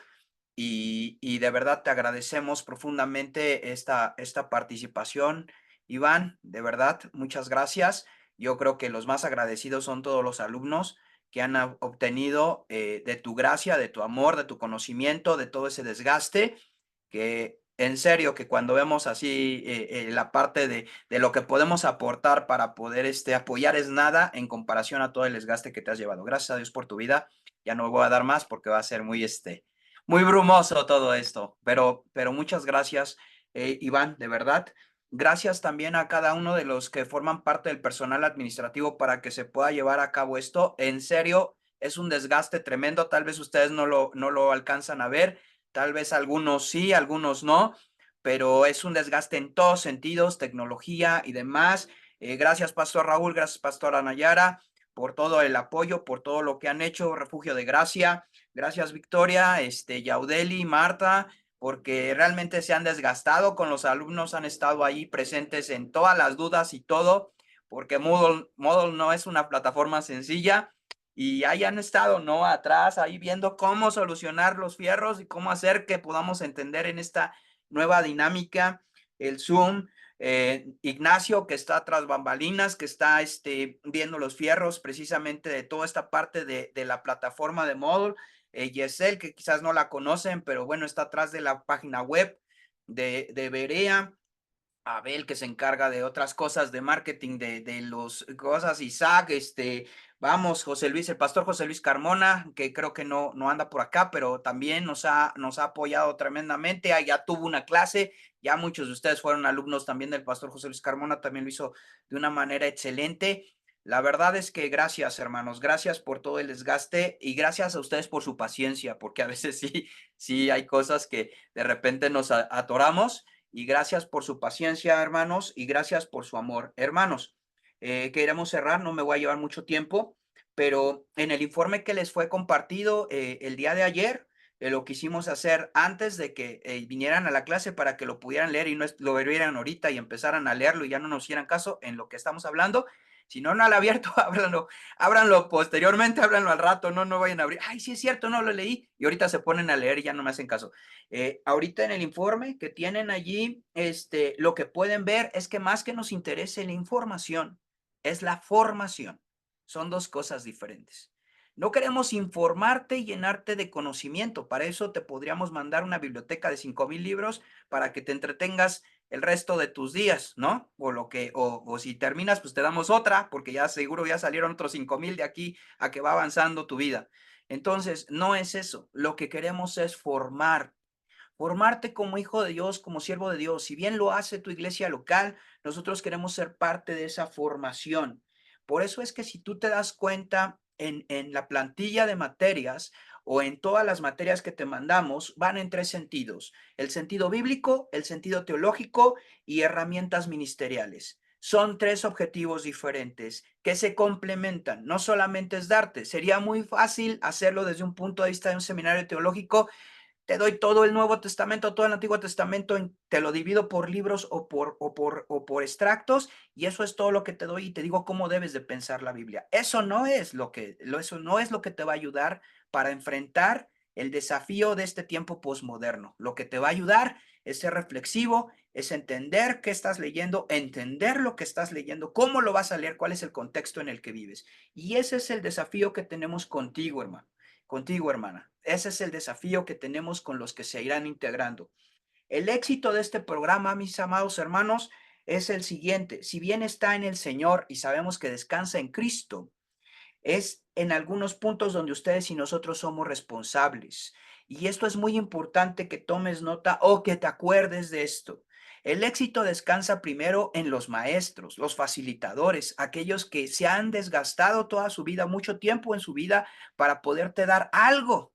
Y de verdad te agradecemos profundamente esta participación, Iván, de verdad, muchas gracias. Yo creo que los más agradecidos son todos los alumnos que han obtenido de tu gracia, de tu amor, de tu conocimiento, de todo ese desgaste, que en serio que cuando vemos así la parte de lo que podemos aportar para poder apoyar es nada en comparación a todo el desgaste que te has llevado. Gracias a Dios por tu vida. Ya no voy a dar más porque va a ser muy brumoso todo esto, pero muchas gracias, Iván, de verdad. Gracias también a cada uno de los que forman parte del personal administrativo para que se pueda llevar a cabo esto. En serio, es un desgaste tremendo. Tal vez ustedes no lo alcanzan a ver, tal vez algunos sí, algunos no, pero es un desgaste en todos sentidos, tecnología y demás. Gracias, Pastor Raúl, gracias, Pastora Nayara, por todo el apoyo, por todo lo que han hecho, Refugio de Gracia. Gracias, Victoria, Yaudeli, Marta, porque realmente se han desgastado con los alumnos, han estado ahí presentes en todas las dudas y todo, porque Moodle no es una plataforma sencilla y ahí han estado, ¿no? Atrás, ahí viendo cómo solucionar los fierros y cómo hacer que podamos entender en esta nueva dinámica el Zoom. Ignacio, que está tras bambalinas, que está viendo los fierros precisamente de toda esta parte de la plataforma de Moodle. Yesel, que quizás no la conocen, pero bueno, está atrás de la página web de Berea. Abel, que se encarga de otras cosas de marketing, de los cosas, Isaac, vamos, José Luis, el pastor José Luis Carmona, que creo que no anda por acá, pero también nos ha apoyado tremendamente. Ya tuvo una clase, ya muchos de ustedes fueron alumnos también del pastor José Luis Carmona, también lo hizo de una manera excelente. La verdad es que gracias, hermanos, gracias por todo el desgaste y gracias a ustedes por su paciencia, porque a veces sí hay cosas que de repente nos atoramos. Y gracias por su paciencia, hermanos, y gracias por su amor. Hermanos, queremos cerrar, no me voy a llevar mucho tiempo, pero en el informe que les fue compartido el día de ayer, lo quisimos hacer antes de que vinieran a la clase para que lo pudieran leer y no lo vieran ahorita y empezaran a leerlo y ya no nos hicieran caso en lo que estamos hablando. Si no, no lo abierto, ábranlo posteriormente, ábranlo al rato, no vayan a abrir. Ay, sí es cierto, no lo leí. Y ahorita se ponen a leer y ya no me hacen caso. Ahorita en el informe que tienen allí, lo que pueden ver es que más que nos interese la información, es la formación. Son dos cosas diferentes. No queremos informarte y llenarte de conocimiento. Para eso te podríamos mandar una biblioteca de 5,000 libros para que te entretengas el resto de tus días, ¿no? O si terminas, pues te damos otra, porque ya seguro ya salieron otros 5,000 de aquí a que va avanzando tu vida. Entonces, no es eso. Lo que queremos es formarte como hijo de Dios, como siervo de Dios. Si bien lo hace tu iglesia local, nosotros queremos ser parte de esa formación. Por eso es que si tú te das cuenta en la plantilla de materias o en todas las materias que te mandamos, van en 3 sentidos: el sentido bíblico, el sentido teológico y herramientas ministeriales. Son 3 objetivos diferentes que se complementan. No solamente es darte, sería muy fácil hacerlo desde un punto de vista de un seminario teológico. Te doy todo el Nuevo Testamento, todo el Antiguo Testamento, te lo divido por libros o por extractos, y eso es todo lo que te doy y te digo cómo debes de pensar la Biblia. Eso no es lo que te va a ayudar para enfrentar el desafío de este tiempo posmoderno. Lo que te va a ayudar es ser reflexivo, es entender qué estás leyendo, entender lo que estás leyendo, cómo lo vas a leer, cuál es el contexto en el que vives. Y ese es el desafío que tenemos contigo, hermano. Contigo, hermana. Ese es el desafío que tenemos con los que se irán integrando. El éxito de este programa, mis amados hermanos, es el siguiente. Si bien está en el Señor y sabemos que descansa en Cristo, es en algunos puntos donde ustedes y nosotros somos responsables. Y esto es muy importante que tomes nota o que te acuerdes de esto. El éxito descansa primero en los maestros, los facilitadores, aquellos que se han desgastado toda su vida, mucho tiempo en su vida, para poderte dar algo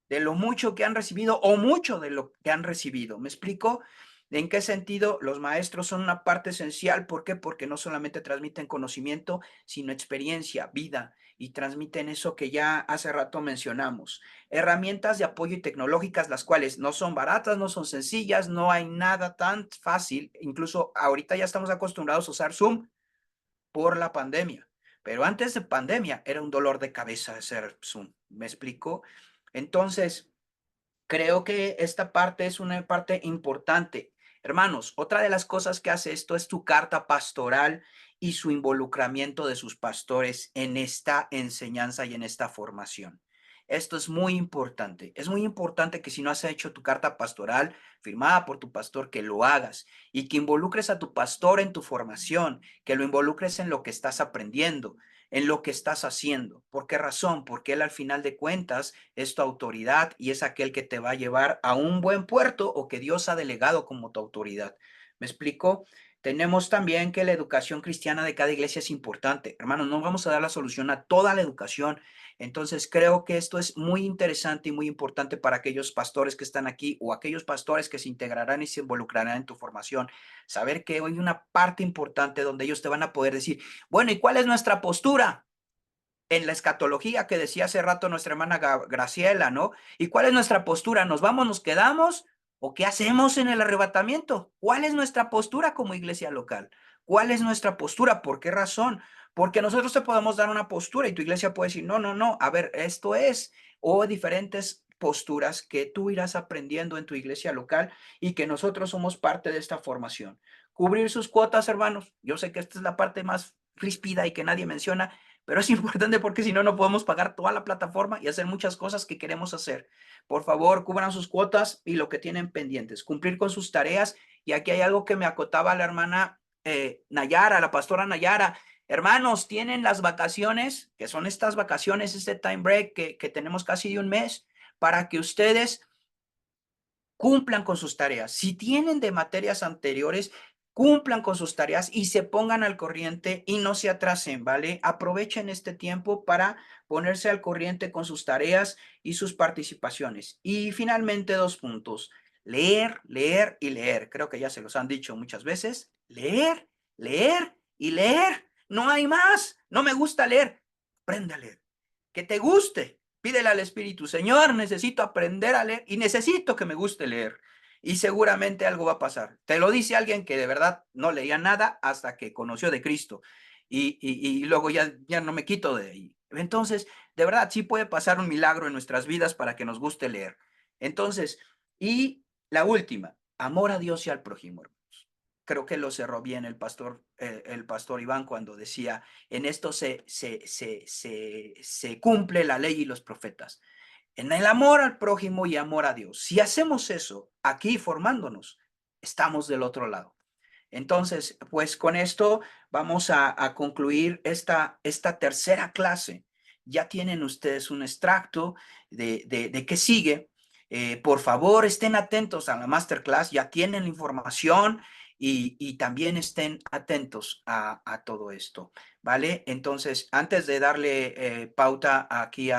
de lo mucho que han recibido o mucho de lo que han recibido. ¿Me explico? ¿En qué sentido? Los maestros son una parte esencial. ¿Por qué? Porque no solamente transmiten conocimiento, sino experiencia, vida, y transmiten eso que ya hace rato mencionamos. Herramientas de apoyo y tecnológicas, las cuales no son baratas, no son sencillas, no hay nada tan fácil. Incluso ahorita ya estamos acostumbrados a usar Zoom por la pandemia, pero antes de pandemia era un dolor de cabeza hacer Zoom. ¿Me explico? Entonces, creo que esta parte es una parte importante. Hermanos, otra de las cosas que hace esto es tu carta pastoral y su involucramiento de sus pastores en esta enseñanza y en esta formación. Esto es muy importante. Es muy importante que si no has hecho tu carta pastoral firmada por tu pastor, que lo hagas y que involucres a tu pastor en tu formación, que lo involucres en lo que estás aprendiendo, en lo que estás haciendo. ¿Por qué razón? Porque él al final de cuentas es tu autoridad y es aquel que te va a llevar a un buen puerto o que Dios ha delegado como tu autoridad. ¿Me explico? Tenemos también que la educación cristiana de cada iglesia es importante. Hermanos, no vamos a dar la solución a toda la educación. Entonces, creo que esto es muy interesante y muy importante para aquellos pastores que están aquí o aquellos pastores que se integrarán y se involucrarán en tu formación. Saber que hay una parte importante donde ellos te van a poder decir, bueno, ¿y cuál es nuestra postura en la escatología que decía hace rato nuestra hermana Graciela, ¿no? ¿Y cuál es nuestra postura? ¿Nos vamos, nos quedamos? ¿O qué hacemos en el arrebatamiento? ¿Cuál es nuestra postura como iglesia local? ¿Cuál es nuestra postura? ¿Por qué razón? Porque nosotros te podemos dar una postura y tu iglesia puede decir, no, a ver, esto es, o diferentes posturas que tú irás aprendiendo en tu iglesia local y que nosotros somos parte de esta formación. Cubrir sus cuotas, hermanos. Yo sé que esta es la parte más ríspida y que nadie menciona, pero es importante porque si no, no podemos pagar toda la plataforma y hacer muchas cosas que queremos hacer. Por favor, cubran sus cuotas y lo que tienen pendientes, cumplir con sus tareas. Y aquí hay algo que me acotaba la hermana Nayara, la pastora Nayara. Hermanos, tienen las vacaciones, que son estas vacaciones, este time break que tenemos casi de un mes, para que ustedes cumplan con sus tareas. Si tienen de materias anteriores, cumplan con sus tareas y se pongan al corriente y no se atrasen, ¿vale? Aprovechen este tiempo para ponerse al corriente con sus tareas y sus participaciones. Y finalmente, 2 puntos. Leer, leer y leer. Creo que ya se los han dicho muchas veces. Leer, leer y leer. No hay más. No me gusta leer. Aprende a leer. Que te guste. Pídele al Espíritu, Señor, necesito aprender a leer y necesito que me guste leer. Y seguramente algo va a pasar. Te lo dice alguien que de verdad no leía nada hasta que conoció de Cristo. Y luego ya no me quito de ahí. Entonces, de verdad, sí puede pasar un milagro en nuestras vidas para que nos guste leer. Entonces, y la última, amor a Dios y al prójimo, hermanos. Creo que lo cerró bien el pastor Iván cuando decía, en esto se cumple la ley y los profetas. En el amor al prójimo y amor a Dios. Si hacemos eso aquí formándonos, estamos del otro lado. Entonces, pues con esto vamos a concluir esta tercera clase. Ya tienen ustedes un extracto de qué sigue. Por favor, estén atentos a la masterclass, ya tienen la información y también estén atentos a todo esto, ¿vale? Entonces, antes de darle pauta aquí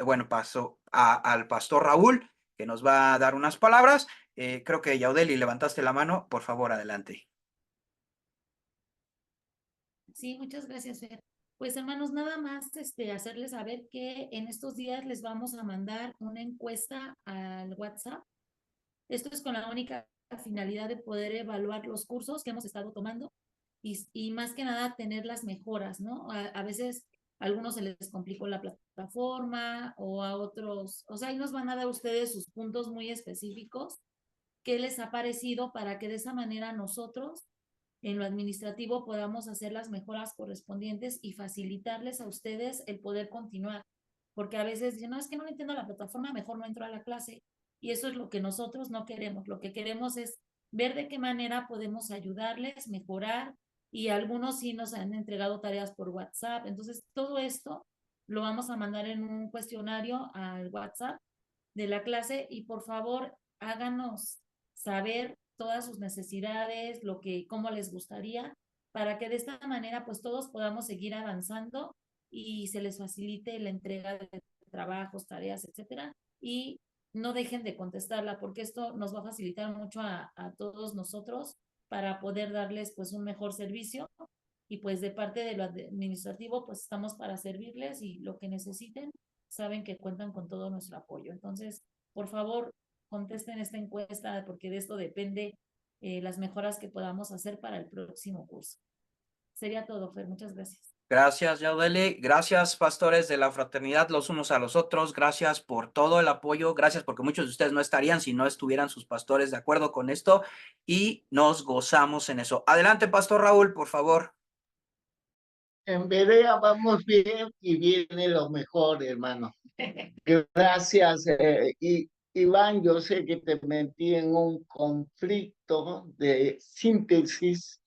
bueno, paso al pastor Raúl, que nos va a dar unas palabras, creo que Yaudeli, levantaste la mano, por favor, adelante.
Sí, muchas gracias, Fer. Pues hermanos, nada más hacerles saber que en estos días les vamos a mandar una encuesta al WhatsApp. Esto es con la única finalidad de poder evaluar los cursos que hemos estado tomando y más que nada tener las mejoras, ¿no? A veces a algunos se les complicó la plataforma o a otros, o sea, ahí nos van a dar ustedes sus puntos muy específicos, qué les ha parecido para que de esa manera nosotros en lo administrativo podamos hacer las mejoras correspondientes y facilitarles a ustedes el poder continuar. Porque a veces dicen, no, es que no entiendo la plataforma, mejor no entro a la clase. Y eso es lo que nosotros no queremos. Lo que queremos es ver de qué manera podemos ayudarles, mejorar. Y algunos sí nos han entregado tareas por WhatsApp. Entonces, todo esto lo vamos a mandar en un cuestionario al WhatsApp de la clase y por favor háganos saber todas sus necesidades, cómo les gustaría, para que de esta manera pues todos podamos seguir avanzando y se les facilite la entrega de trabajos, tareas, etcétera, y no dejen de contestarla porque esto nos va a facilitar mucho a todos nosotros para poder darles pues un mejor servicio y pues de parte de lo administrativo pues estamos para servirles y lo que necesiten saben que cuentan con todo nuestro apoyo. Entonces, por favor, contesten esta encuesta porque de esto depende las mejoras que podamos hacer para el próximo curso. Sería todo, Fer. Muchas gracias.
Gracias, Yaudeli. Gracias, pastores de la fraternidad los unos a los otros. Gracias por todo el apoyo. Gracias porque muchos de ustedes no estarían si no estuvieran sus pastores de acuerdo con esto y nos gozamos en eso. Adelante, pastor Raúl, por favor.
En Berea vamos bien y viene lo mejor, hermano. Gracias. Iván, yo sé que te metí en un conflicto de síntesis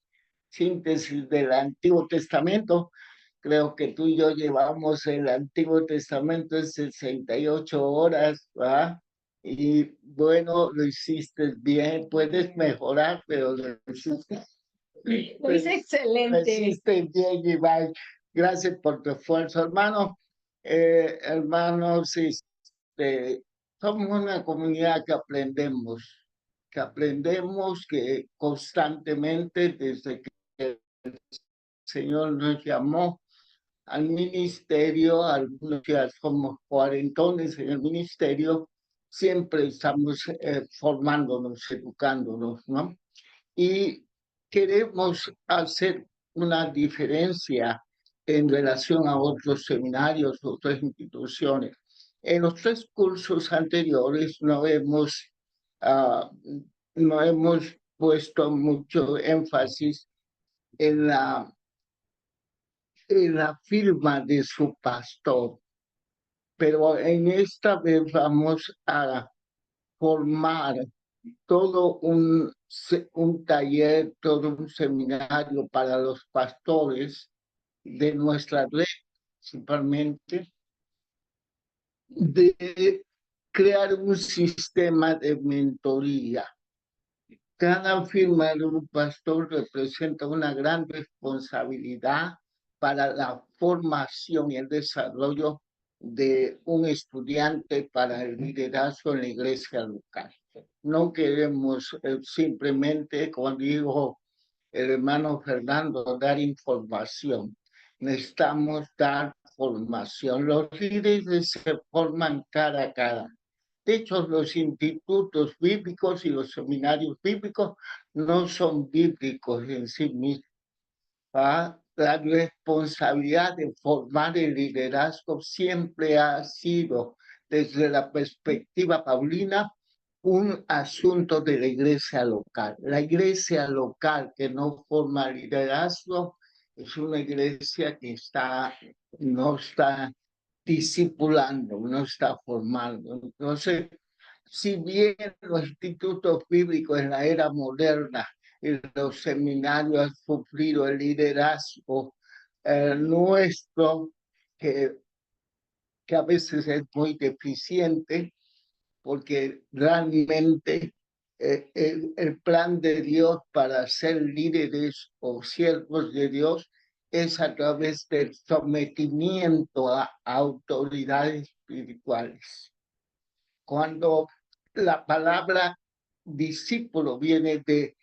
del Antiguo Testamento. Creo que tú y yo llevamos el Antiguo Testamento en 68 horas, ¿va? Y bueno, lo hiciste bien, puedes mejorar, pero lo hiciste.
Lo hice excelente.
Lo hiciste bien, Iván. Gracias por tu esfuerzo, hermano. Hermanos, somos una comunidad que aprendemos que constantemente desde que el Señor nos llamó al ministerio, algunos ya somos cuarentones en el ministerio, siempre estamos formándonos, educándonos, ¿no? Y queremos hacer una diferencia en relación a otros seminarios, otras instituciones. En los 3 cursos anteriores no hemos puesto mucho énfasis en la firma de su pastor, pero en esta vez vamos a formar todo un taller, todo un seminario para los pastores de nuestra red, principalmente, de crear un sistema de mentoría. Cada firma de un pastor representa una gran responsabilidad para la formación y el desarrollo de un estudiante para el liderazgo en la iglesia local. No queremos simplemente, como dijo el hermano Fernando, dar información. Necesitamos dar formación. Los líderes se forman cara a cara. De hecho, los institutos bíblicos y los seminarios bíblicos no son bíblicos en sí mismos. La responsabilidad de formar el liderazgo siempre ha sido, desde la perspectiva paulina, un asunto de la iglesia local. La iglesia local que no forma liderazgo es una iglesia que no está discipulando, no está formando. Entonces, si bien los institutos bíblicos en la era moderna y los seminarios han sufrido el liderazgo nuestro, que a veces es muy deficiente, porque realmente el plan de Dios para ser líderes o siervos de Dios es a través del sometimiento a autoridades espirituales. Cuando la palabra discípulo viene de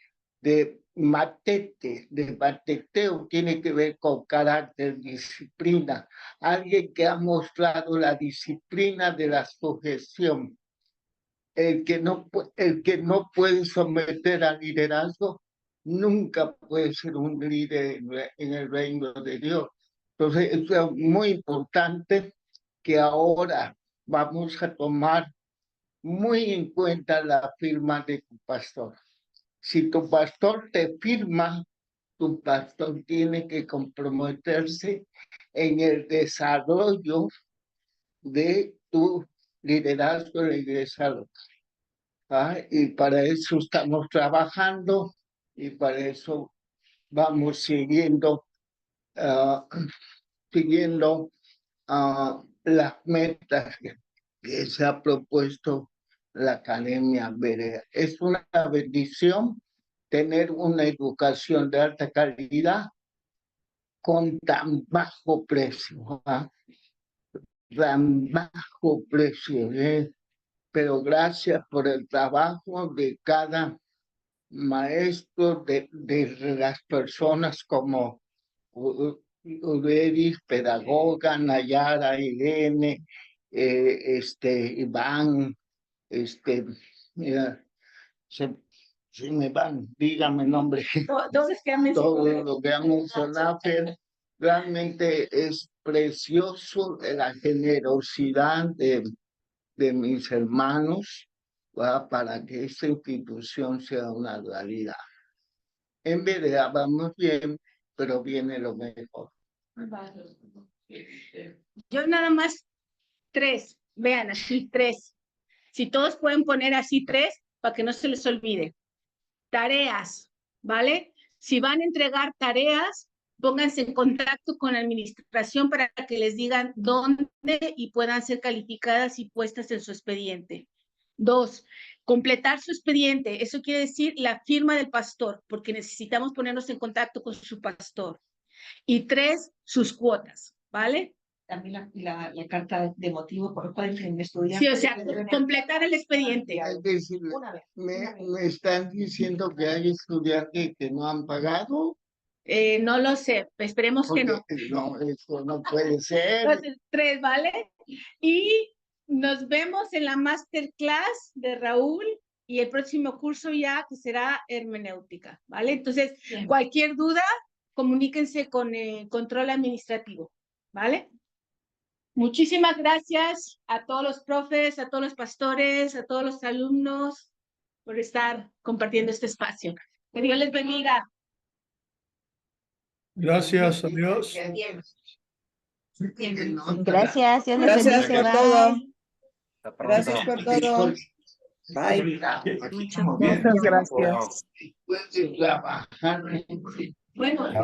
matete, de mateteo, tiene que ver con carácter, disciplina. Alguien que ha mostrado la disciplina de la sujeción. El que no puede someter al liderazgo nunca puede ser un líder en el reino de Dios. Entonces, es muy importante que ahora vamos a tomar muy en cuenta la firma de tu pastor. Si tu pastor te firma, tu pastor tiene que comprometerse en el desarrollo de tu liderazgo en la iglesia local. Y para eso estamos trabajando y para eso vamos siguiendo las metas que se ha propuesto la Academia Berea. Es una bendición tener una educación de alta calidad con tan bajo precio, tan bajo precio, pero gracias por el trabajo de cada maestro, de las personas como Uredis, pedagoga, Nayara, Irene, Iván, mira, se me van, dígame el nombre.
Todos que han mencionado.
Todo lo que han mencionado, realmente es precioso la generosidad de mis hermanos, para que esta institución sea una realidad. En verdad vamos bien, pero viene lo mejor.
Yo nada más 3, vean así 3. Si todos pueden poner así 3 para que no se les olvide. Tareas, ¿vale? Si van a entregar tareas, pónganse en contacto con la administración para que les digan dónde y puedan ser calificadas y puestas en su expediente. 2, completar su expediente. Eso quiere decir la firma del pastor, porque necesitamos ponernos en contacto con su pastor. Y 3, sus cuotas, ¿vale?
También la carta de motivo por el cual el estudiante.
Sí, o sea, completar el expediente.
Es decir, me están diciendo que hay estudiantes que no han pagado.
No lo sé, esperemos que no.
No, eso no puede ser.
Entonces, 3, ¿vale? Y nos vemos en la masterclass de Raúl y el próximo curso ya que será hermenéutica, ¿vale? Entonces, bien, cualquier duda, comuníquense con el control administrativo, ¿vale? Muchísimas gracias a todos los profes, a todos los pastores, a todos los alumnos por estar compartiendo este espacio. Que Dios les bendiga.
Gracias, adiós.
Gracias, Dios les
Gracias
bendiga.
por todo.
Hasta pronto.
Gracias por todo. Bye.
Muchas gracias.
Puedes trabajar.
Bueno, yo